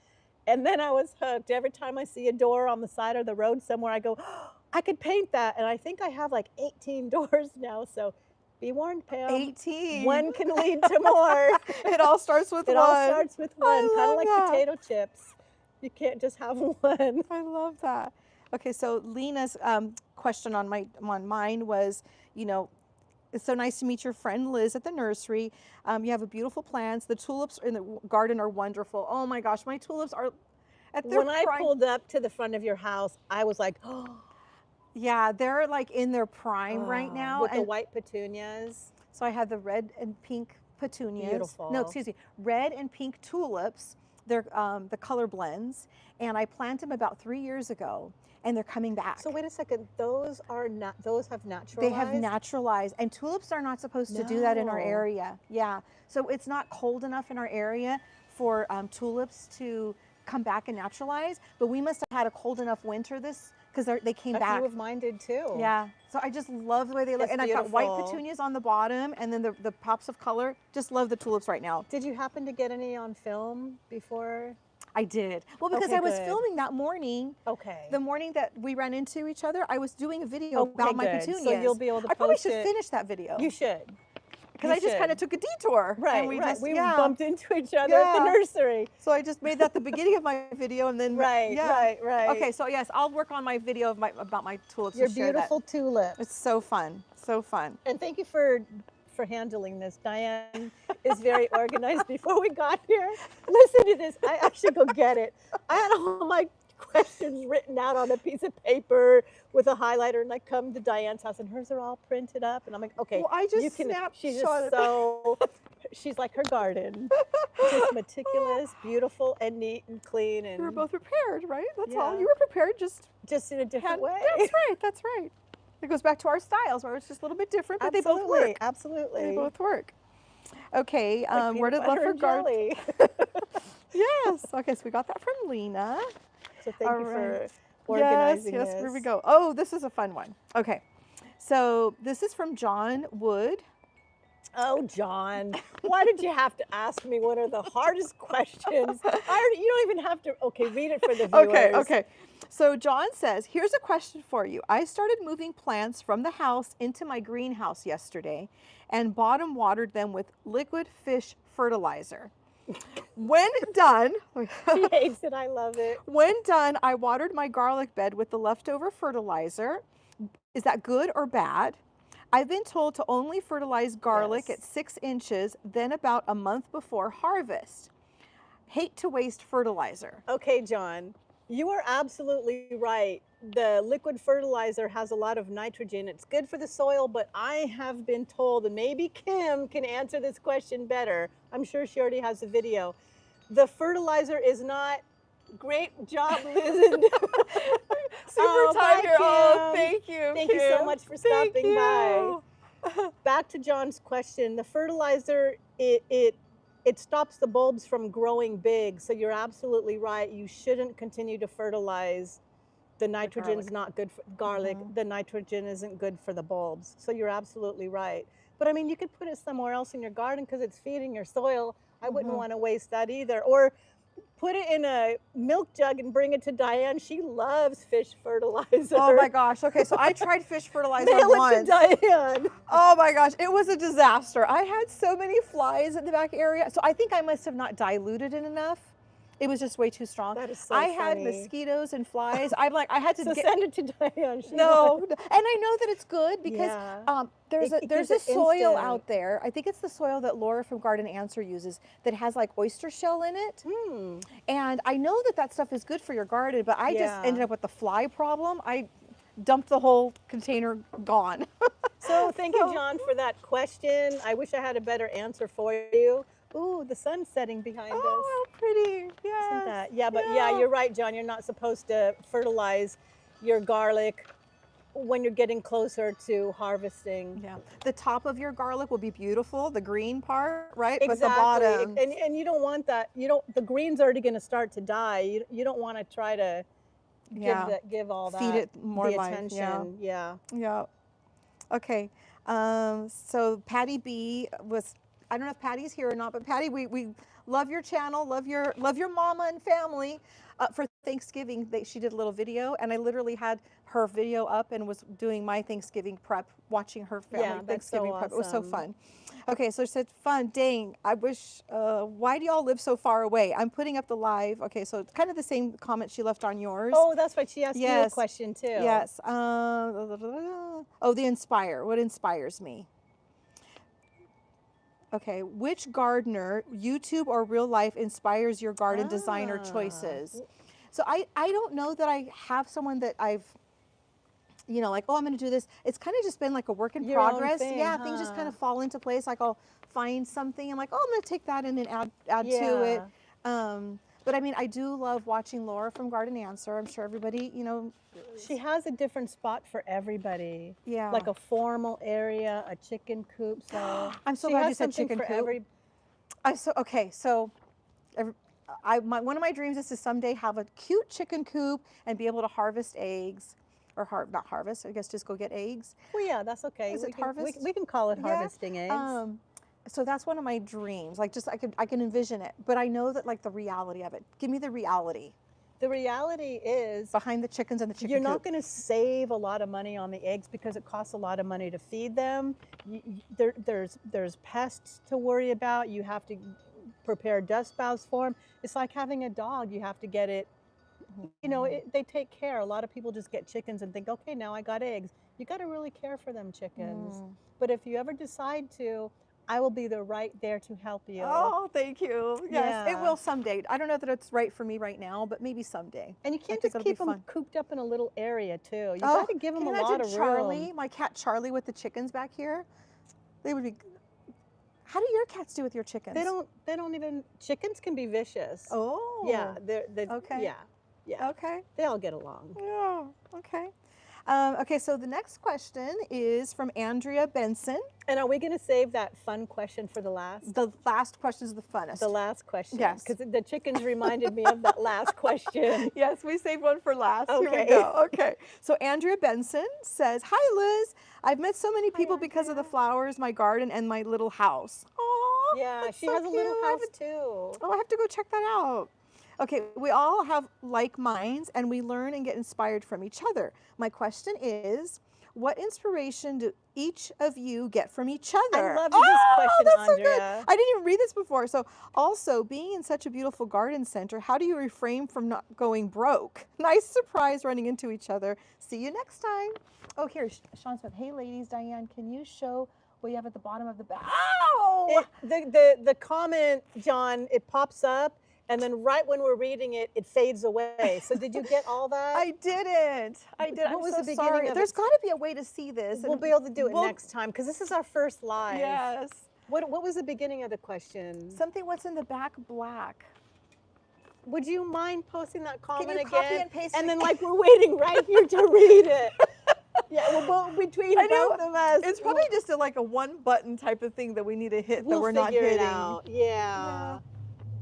and then I was hooked. Every time I see a door on the side of the road somewhere, I go, oh, I could paint that. And I think I have like 18 doors now. So be warned, Pam. 18. One can lead to more. It all starts with It one. all starts with I one, kind love of like that. potato chips. You can't just have one. I love that. Okay, so Lena's question on mine was, it's so nice to meet your friend Liz at the nursery. You have a beautiful plants. The tulips in the garden are wonderful. Oh my gosh, my tulips are at their When I prime. pulled up to the front of your house, I was like, oh, Yeah, they're like in their prime right now. with the And white petunias. so I have the red and pink petunias. Beautiful. No, excuse me, red and pink tulips. They're the color blends, and I planted them about 3 years ago, and they're coming back. So wait a second, those have naturalized? They have naturalized, and tulips are not supposed to do that in our No. area. Yeah, so it's not cold enough in our area for tulips to come back and naturalize, but we must have had a cold enough winter because they came A back. few of mine did too. Yeah, so I just love the way they look. It's And I've got white beautiful. petunias on the bottom, and then the pops of color. Just love the tulips right now. Did you happen to get any on film before? I did. Well, because Okay, I was good. filming that morning, Okay. the morning that we ran into each other, I was doing a video Okay, about my good. petunias. So you'll be able to I probably post should it. finish that video. You should. Because I just kind of took a detour. Right, and we right. just We yeah. bumped into each other at the Yeah. nursery. So I just made that the beginning of my video, and then Right, yeah. right. Okay, so yes, I'll work on my video about my tulips. Your and share that. beautiful tulips. It's so fun, so fun. And thank you for handling this. Diane is very organized before we got here. Listen to this. I should go get it. I had all my questions written out on a piece of paper with a highlighter, and I come to Diane's house, and hers are all printed up. And I'm like, okay, Well, I just you can. She's snapshot just so. She's like her garden, just meticulous, beautiful, and neat and clean, We were and both prepared, right? That's all. Yeah. You were prepared, just just in a different way. That's right. That's right. It goes back to our styles, where it's just a little bit different, but they both work. Absolutely. They both work. Okay, Like where did peanut love butter for and garden? jelly. Yes. Okay, so we got that from Lena. So thank All you for right. organizing yes, this. here we go. Oh, this is a fun one. Okay, so this is from John Wood. Oh, John, why did you have to ask me one of the hardest questions? You don't even have to. Okay, read it for the viewers. Okay. So John says, here's a question for you. I started moving plants from the house into my greenhouse yesterday and bottom watered them with liquid fish fertilizer. When done, She hates it. I love it. when done, I watered my garlic bed with the leftover fertilizer. Is that good or bad? I've been told to only fertilize garlic Yes. at 6 inches, then about a month before harvest. Hate to waste fertilizer. Okay, John, you are absolutely right. The liquid fertilizer has a lot of nitrogen. It's good for the soil, but I have been told, and maybe Kim can answer this question better. I'm sure she already has a video. The fertilizer is not. Great job, Super Liz. tired. Bye, Oh, Kim. thank you. Thank you so Kim. much for Thank stopping by. you. Back to John's question. The fertilizer, it stops the bulbs from growing big. So you're absolutely right. You shouldn't continue to fertilize. The nitrogen's not good for garlic. The nitrogen isn't good for the bulbs. So you're absolutely right. But I mean, you could put it somewhere else in your garden because it's feeding your soil. I wouldn't want to waste that either. Or put it in a milk jug and bring it to Diane. She loves fish fertilizer. Oh my gosh. Okay, so I tried fish fertilizer Mail once. it to Diane. Oh my gosh, it was a disaster. I had so many flies in the back area. So I think I must have not diluted it enough. It was just way too strong. That is so I had funny. mosquitoes and flies. I'm like, I had to So get. send it to Diane. She No, wants- and I know that it's good because Yeah. there's It there's gives a it soil instant- out there. I think it's the soil that Laura from Garden Answer uses that has like oyster shell in it. And I know that that stuff is good for your garden, but I just Yeah. ended up with the fly problem. I dumped the whole container, gone. So thank you, John, for that question. I wish I had a better answer for you. Ooh, the sun's setting behind us. Oh, how pretty. Isn't Yes. that? Yeah, but yeah, you're right, John. You're not supposed to fertilize your garlic when you're getting closer to harvesting. Yeah. The top of your garlic will be beautiful, the green part, right? Exactly. But the bottom. And you don't want that. You don't. The green's already going to start to die. You don't want to try to Yeah. give all that Feed it more the life. attention. Yeah. Yeah. Okay. So Patty B was, I don't know if Patty's here or not, but Patty, we love your channel, love your mama and family. For Thanksgiving, she did a little video, and I literally had her video up and was doing my Thanksgiving prep, watching her family Yeah, that's Thanksgiving so prep. It was so awesome. fun. Okay, so she said, fun, dang, I wish, why do y'all live so far away? I'm putting up the live. Okay, so it's kind of the same comment she left on yours. Oh, that's right. She asked you a Yes. question too. Yes. Oh, the inspire. What inspires me? Okay. Which gardener, YouTube or real life, inspires your garden designer choices? So I don't know that I have someone that I've, you know, like, oh, I'm going to do this. It's kind of just been like a work in Your own progress. thing, Yeah, things just kind of fall into place. Like I'll find something and like, oh, I'm going to take that in and add to it. But I mean, I do love watching Laura from Garden Answer. I'm sure everybody, you know. She has a different spot for everybody. Yeah. Like a formal area, a chicken coop. So I'm so she glad has you said something chicken for coop. every- So one of my dreams is to someday have a cute chicken coop and be able to harvest eggs, or not harvest, I guess just go get eggs. Well, yeah, that's okay. Is it harvest? We can call it Yeah. harvesting eggs. So that's one of my dreams. Like just I can envision it, but I know that like the reality of it. Give me the reality The reality is behind the chickens and the chicken you're coop. not going to save a lot of money on the eggs because it costs a lot of money to feed them. There's pests to worry about. You have to prepare dust baths for them. It's like having a dog. You have to get it. You know, they take care. A lot of people just get chickens and think, okay, now I got eggs. You got to really care for them chickens. But if you ever decide to, I will be right there to help you. Oh, thank you. Yes, it Yeah. will someday. I don't know that it's right for me right now, but maybe someday. And you can't think just it'll be keep them fun. cooped up in a little area too. You Oh, got to give them can a you lot imagine of Charlie, room. my cat Charlie with the chickens back here? They would be. How do your cats do with your chickens? They don't even, chickens can be vicious. Oh. Yeah, they're Okay. Yeah. Okay. They all get along. Yeah. Okay. Okay. So the next question is from Andrea Benson. And are we going to save that fun question for the last? The last question is the funnest. The last question. Yes. Because the chickens reminded me of that last question. Yes, we saved one for last. Here we Okay. go. Okay. So Andrea Benson says, "Hi Liz, I've met so many people because of the flowers, my garden, and my little house." Oh, Yeah, she has a little house too. Oh, I have to go check that out. Okay, we all have like minds and we learn and get inspired from each other. My question is, what inspiration do each of you get from each other? I love this question, that's so good. Andrea. I didn't even read this before. So also, being in such a beautiful garden center, how do you refrain from not going broke? Nice surprise running into each other. See you next time. Oh, here, Sean Smith. Hey ladies, Diane, can you show what you have at the bottom of the bag? Ow! The comment, John, it pops up. And then right when we're reading it, it fades away. So did you get all that? I didn't. I did. What I'm was so the beginning sorry. of There's it? got to be a way to see this. We'll and be able to do it we'll- next time because this is our first live. Yes. What was the beginning of the question? Something what's in the back black. Would you mind posting that comment you again? copy and paste it then again? like we're waiting right here to read it. Yeah, well, between I know. both of us. It's probably just like a one button type of thing that we need to hit we'll that we're not figure hitting. it out. Yeah.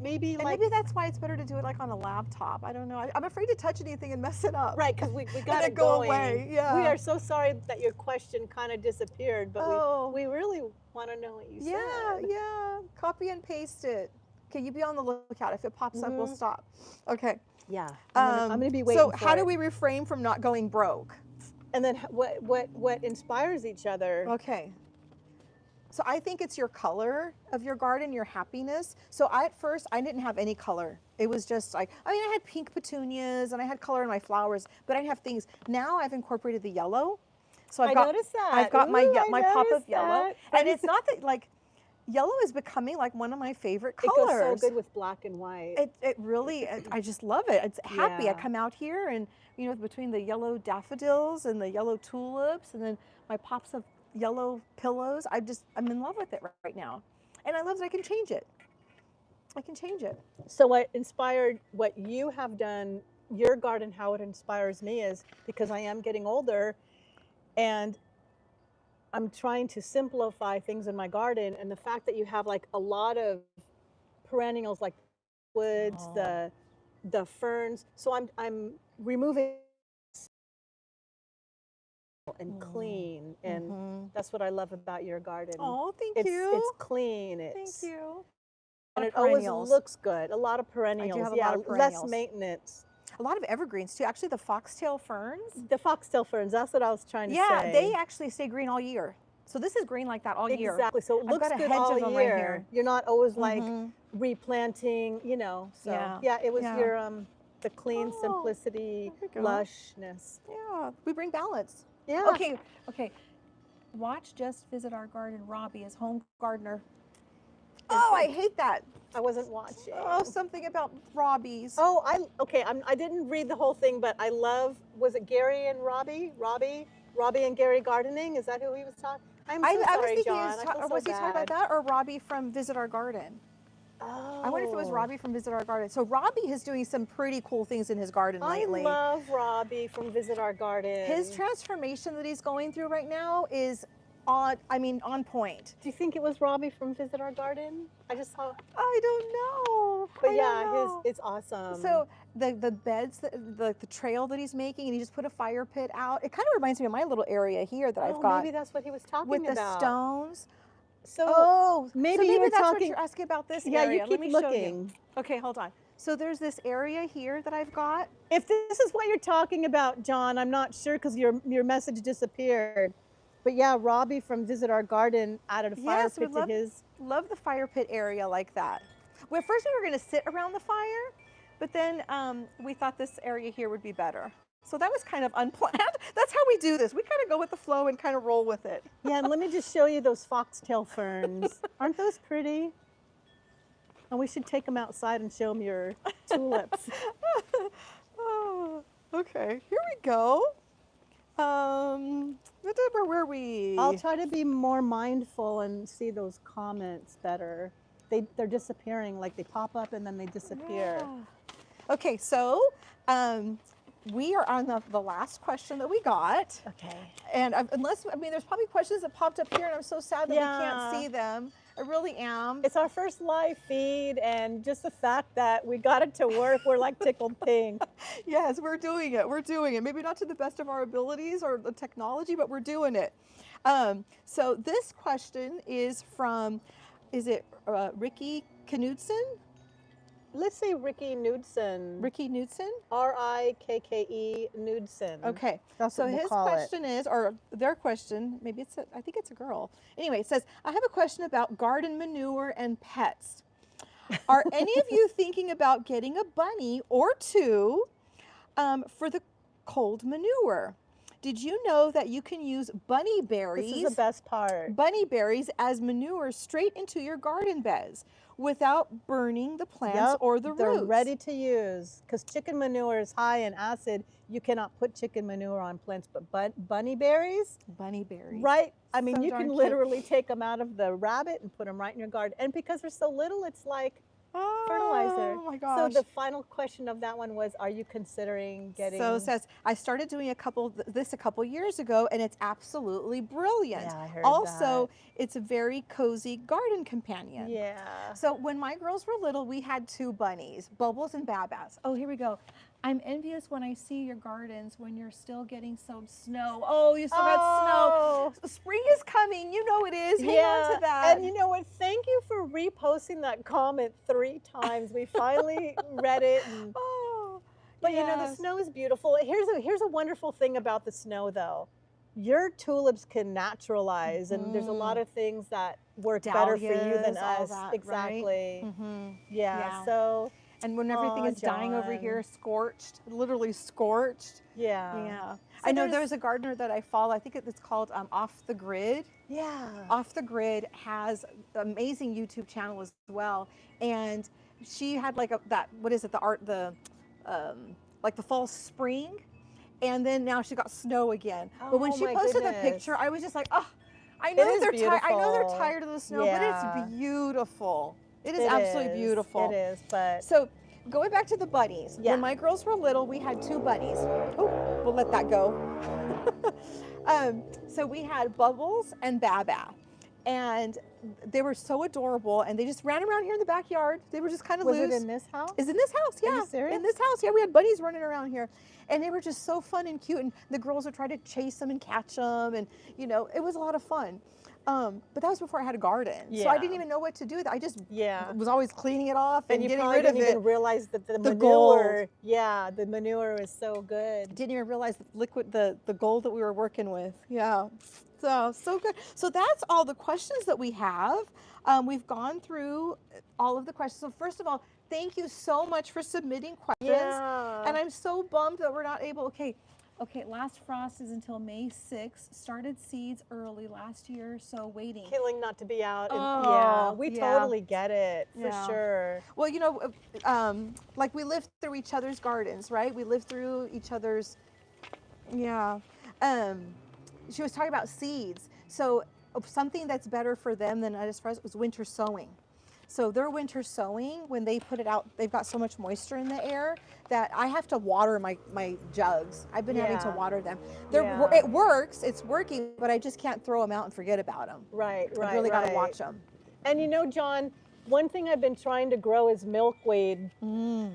Maybe And like maybe that's why it's better to do it like on a laptop. I don't know. I'm afraid to touch anything and mess it up. right because we got then it go going. away, yeah. We are so sorry that your question kind of disappeared, but Oh. we really want to know what you Yeah, said. yeah. Copy and paste it. Okay, you be on the lookout. If it pops up, we'll stop. Okay. Yeah. I'm gonna be waiting. So for how do it. we refrain from not going broke? And then what inspires each other? Okay. So I think it's your color of your garden, your happiness. So at first I didn't have any color. It was just like, I mean, I had pink petunias and I had color in my flowers, but I didn't have things. Now I've incorporated the yellow. So I noticed I've that. got my Ooh, I my pop of noticed yellow. that. And it's not that like, yellow is becoming like one of my favorite It colors. goes so good with black and white. It really, I just love it. It's happy. I Yeah. come out here and, you know, between the yellow daffodils and the yellow tulips and then my pops of yellow pillows, I'm in love with it right now. And I love that I can change it. I can change it. So what inspired what you have done, your garden, how it inspires me is because I am getting older and I'm trying to simplify things in my garden. And the fact that you have like a lot of perennials like woods, Oh. the ferns. So I'm removing and clean. And that's what I love about your garden. Oh, thank It's you. clean. Thank you. And it Perennials. always looks good. A lot of perennials. have a Yeah, lot of less perennials. maintenance. A lot of evergreens too. Actually, the foxtail ferns. The foxtail ferns, that's what I was trying to say. Yeah, they actually stay green all year. So this is green like that all year. Exactly. So it I've looks got a good hedge all of them year. right here. You're not always like Mhm. replanting, you know. So Yeah, it was yeah. your the clean Oh, simplicity, there we go. lushness. Yeah, we bring balance. Yeah. Okay. Watch Just Visit Our Garden. Robbie is home gardener. Oh, I hate that. I wasn't watching. Oh, something about Robbie's. Oh, I didn't read the whole thing, but I love, was it Gary and Robbie and Gary gardening? Is that who he was talking? I'm so I was sorry, thinking, John. I feel so was he talking about bad. that or Robbie from Visit Our Garden? Oh. I wonder if it was Robbie from Visit Our Garden. So Robbie is doing some pretty cool things in his garden lately. I love Robbie from Visit Our Garden. His transformation that he's going through right now is on point. Do you think it was Robbie from Visit Our Garden? I just saw. I don't know. But I yeah, don't know. it's awesome. So the beds, the trail that he's making, and he just put a fire pit out. It kind of reminds me of my little area here that I've got. Maybe that's what he was talking with about. the stones. So maybe you were that's talking. what you're asking about this Yeah, area. you keep Let me show you. looking. Okay, hold on. So there's this area here that I've got. If this is what you're talking about, John, I'm not sure because your message disappeared. But yeah, Robbie from Visit Our Garden added a fire pit to his. Love the fire pit area like that. Well, first we were going to sit around the fire, but then we thought this area here would be better. So that was kind of unplanned. That's how we do this. We kind of go with the flow and kind of roll with it. Yeah, and let me just show you those foxtail ferns. Aren't those pretty? And we should take them outside and show them your tulips. Oh, okay, here we go. Where were we? I'll try to be more mindful and see those comments better. They're disappearing, like they pop up and then they disappear. Yeah. Okay, so we are on the last question that we got. Okay. And there's probably questions that popped up here and I'm so sad that we can't see them. I really am. It's our first live feed and just the fact that we got it to work, we're like tickled pink. Yes, we're doing it. We're doing it. Maybe not to the best of our abilities or the technology, but we're doing it. So this question is from, is it Ricky Knudsen? Let's say Ricky Knudsen. Ricky Knudsen? R-I-K-K-E Knudsen. Okay. That's so what we'll his call question is, or their question, maybe I think it's a girl. Anyway, it says, I have a question about garden manure and pets. Are any of you thinking about getting a bunny or two for the cold manure? Did you know that you can use bunny berries? This is the best part. Bunny berries as manure straight into your garden beds without burning the plants or the roots. They're ready to use because chicken manure is high in acid. You cannot put chicken manure on plants, but bunny berries? Bunny berries. Right. I mean, So you darn can cute. literally take them out of the rabbit and put them right in your garden. And because they're so little, it's like fertilizer. Oh my gosh. So the final question of that one was, are you considering getting? So it says, I started doing a couple years ago and it's absolutely brilliant. Yeah, I heard also, it's a very cozy garden companion. Yeah. So when my girls were little, we had two bunnies, Bubbles and Babas. Oh, here we go. I'm envious when I see your gardens when you're still getting some snow. Oh, you still got snow. Spring is coming. You know it is. Hang on to that. And you know what? Thank you for reposting that comment 3 times. We finally read it. And, but you know, the snow is beautiful. Here's a wonderful thing about the snow, though. your tulips can naturalize, and there's a lot of things that work better for you than Dahlias, all us. that, Exactly. right? Yeah. Yeah. So, And when everything aw, is dying over John. here, scorched, literally scorched. Yeah. Yeah. So I know there's a gardener that I follow. I think it's called Off the Grid. Yeah. Off the Grid has an amazing YouTube channel as well, and she had like what is it, like the fall spring, and then now she got snow again. But when Oh she my posted the goodness. picture, I was just like, oh, I It know is they're tired. I know they're beautiful. tired of the snow, Yeah. but it's beautiful. It is It absolutely is. beautiful. It is, but So going back to the bunnies, Yeah. when my girls were little, we had 2 bunnies. Oh, we'll let that go. So we had Bubbles and Baba, and they were so adorable, and they just ran around here in the backyard. They were just kind of was loose. it in this house? Is in this house, yeah. Are you serious? In this house, yeah. We had bunnies running around here, and they were just so fun and cute. And the girls would try to chase them and catch them, and it was a lot of fun. But that was before I had a garden, so I Yeah. didn't even know what to do with it. I just Yeah. was always cleaning it off and you getting probably rid of didn't it. even realize that the The manure. gold. Yeah, the manure is so good. Didn't even realize the gold that we were working with. Yeah, so good. So that's all the questions that we have. We've gone through all of the questions. So first of all, thank you so much for submitting questions. Yeah. And I'm so bummed that we're not able. Okay. Last frost is until May 6th. Started seeds early last year, so waiting. Killing not to be out. And, Oh, yeah, we yeah. totally get it for Yeah. sure. Well, like we lived through each other's gardens, right? We lived through each other's. Yeah. She was talking about seeds. So something that's better for them than us for us was winter sowing. So their winter sowing, when they put it out, they've got so much moisture in the air that I have to water my jugs. I've been having to Yeah. water them. Yeah. It works, it's working, but I just can't throw them out and forget about them. Right, I really got to watch them. And John, one thing I've been trying to grow is milkweed,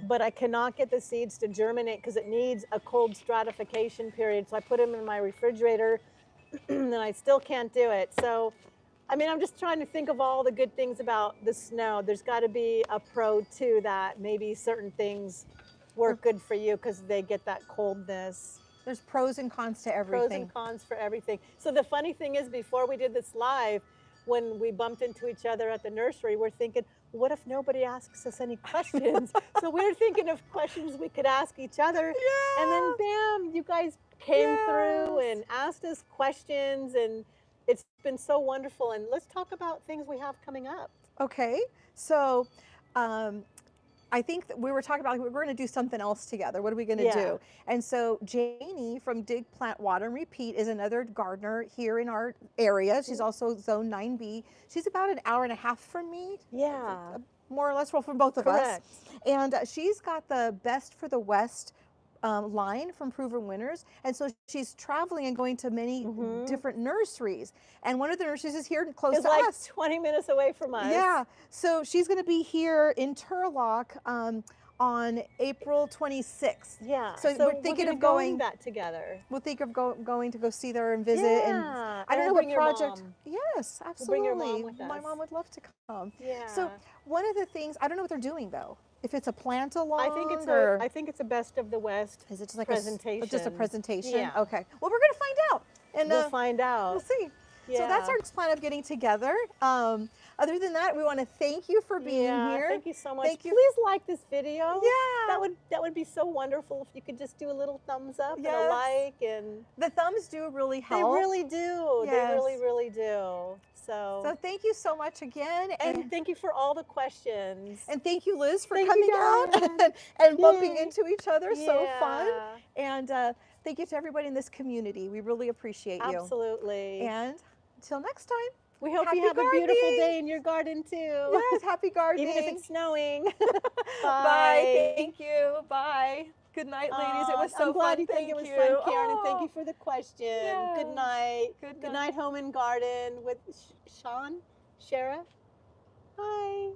but I cannot get the seeds to germinate because it needs a cold stratification period. So I put them in my refrigerator and I still can't do it. So, I mean, I'm just trying to think of all the good things about the snow. There's got to be a pro too, that maybe certain things work good for you because they get that coldness. There's pros and cons to everything. Pros and cons for everything. So the funny thing is, before we did this live, when we bumped into each other at the nursery, we're thinking, what if nobody asks us any questions? So we were thinking of questions we could ask each other. Yeah. And then bam, you guys came through and asked us questions, and it's been so wonderful. And let's talk about things we have coming up. Okay, so I think that we were talking about we're going to do something else together. What are we going to do? And so Janie from Dig, Plant, Water, and Repeat is another gardener here in our area. She's also Zone 9B. She's about an hour and a half from me. Yeah. More or less, well, from both of Correct. us. And she's got the Best for the West line from Proven Winners. And so she's traveling and going to many different nurseries. And one of the nurseries is here close It's to like us. 20 minutes away from us. Yeah, so she's going to be here in Turlock on April 26th. Yeah. So we're thinking of going that together. We'll think of going to go see there and visit. Yeah. And I don't know bring what your project. mom. Yes, absolutely. We'll bring your mom with My us. mom would love to come. Yeah. So one of the things, I don't know what they're doing though. If it's a plant along, I think it's a Best of the West. Is it just like presentation. just a presentation? Yeah. Okay. Well, we're gonna find out, and We'll find out. we'll see. So that's Yeah. our plan of getting together. Other than that, we want to thank you for being here. Thank you so much. Thank you. Please like this video. Yeah. That would be so wonderful if you could just do a little thumbs up and a Yes. like, and The thumbs do really they help. really do. Yes. They really, really do. So thank you so much again, and thank you for all the questions. and thank you, Liz, for Thank you, coming out Diane. and bumping Yay. into each other. So fun. Yeah. And thank you to everybody in this community. We really appreciate you. Absolutely. And until next time. We hope happy you have a beautiful gardening. day in your garden too. Yes, happy gardening. Even if it's snowing. Bye. Thank you. Bye. Good night, ladies. It was so I'm glad fun. you think it Thank was you. fun, Karen, and thank you Oh. for the question. Yeah. Good night. Good Good night, Home and Garden with Sean, Shara. Bye.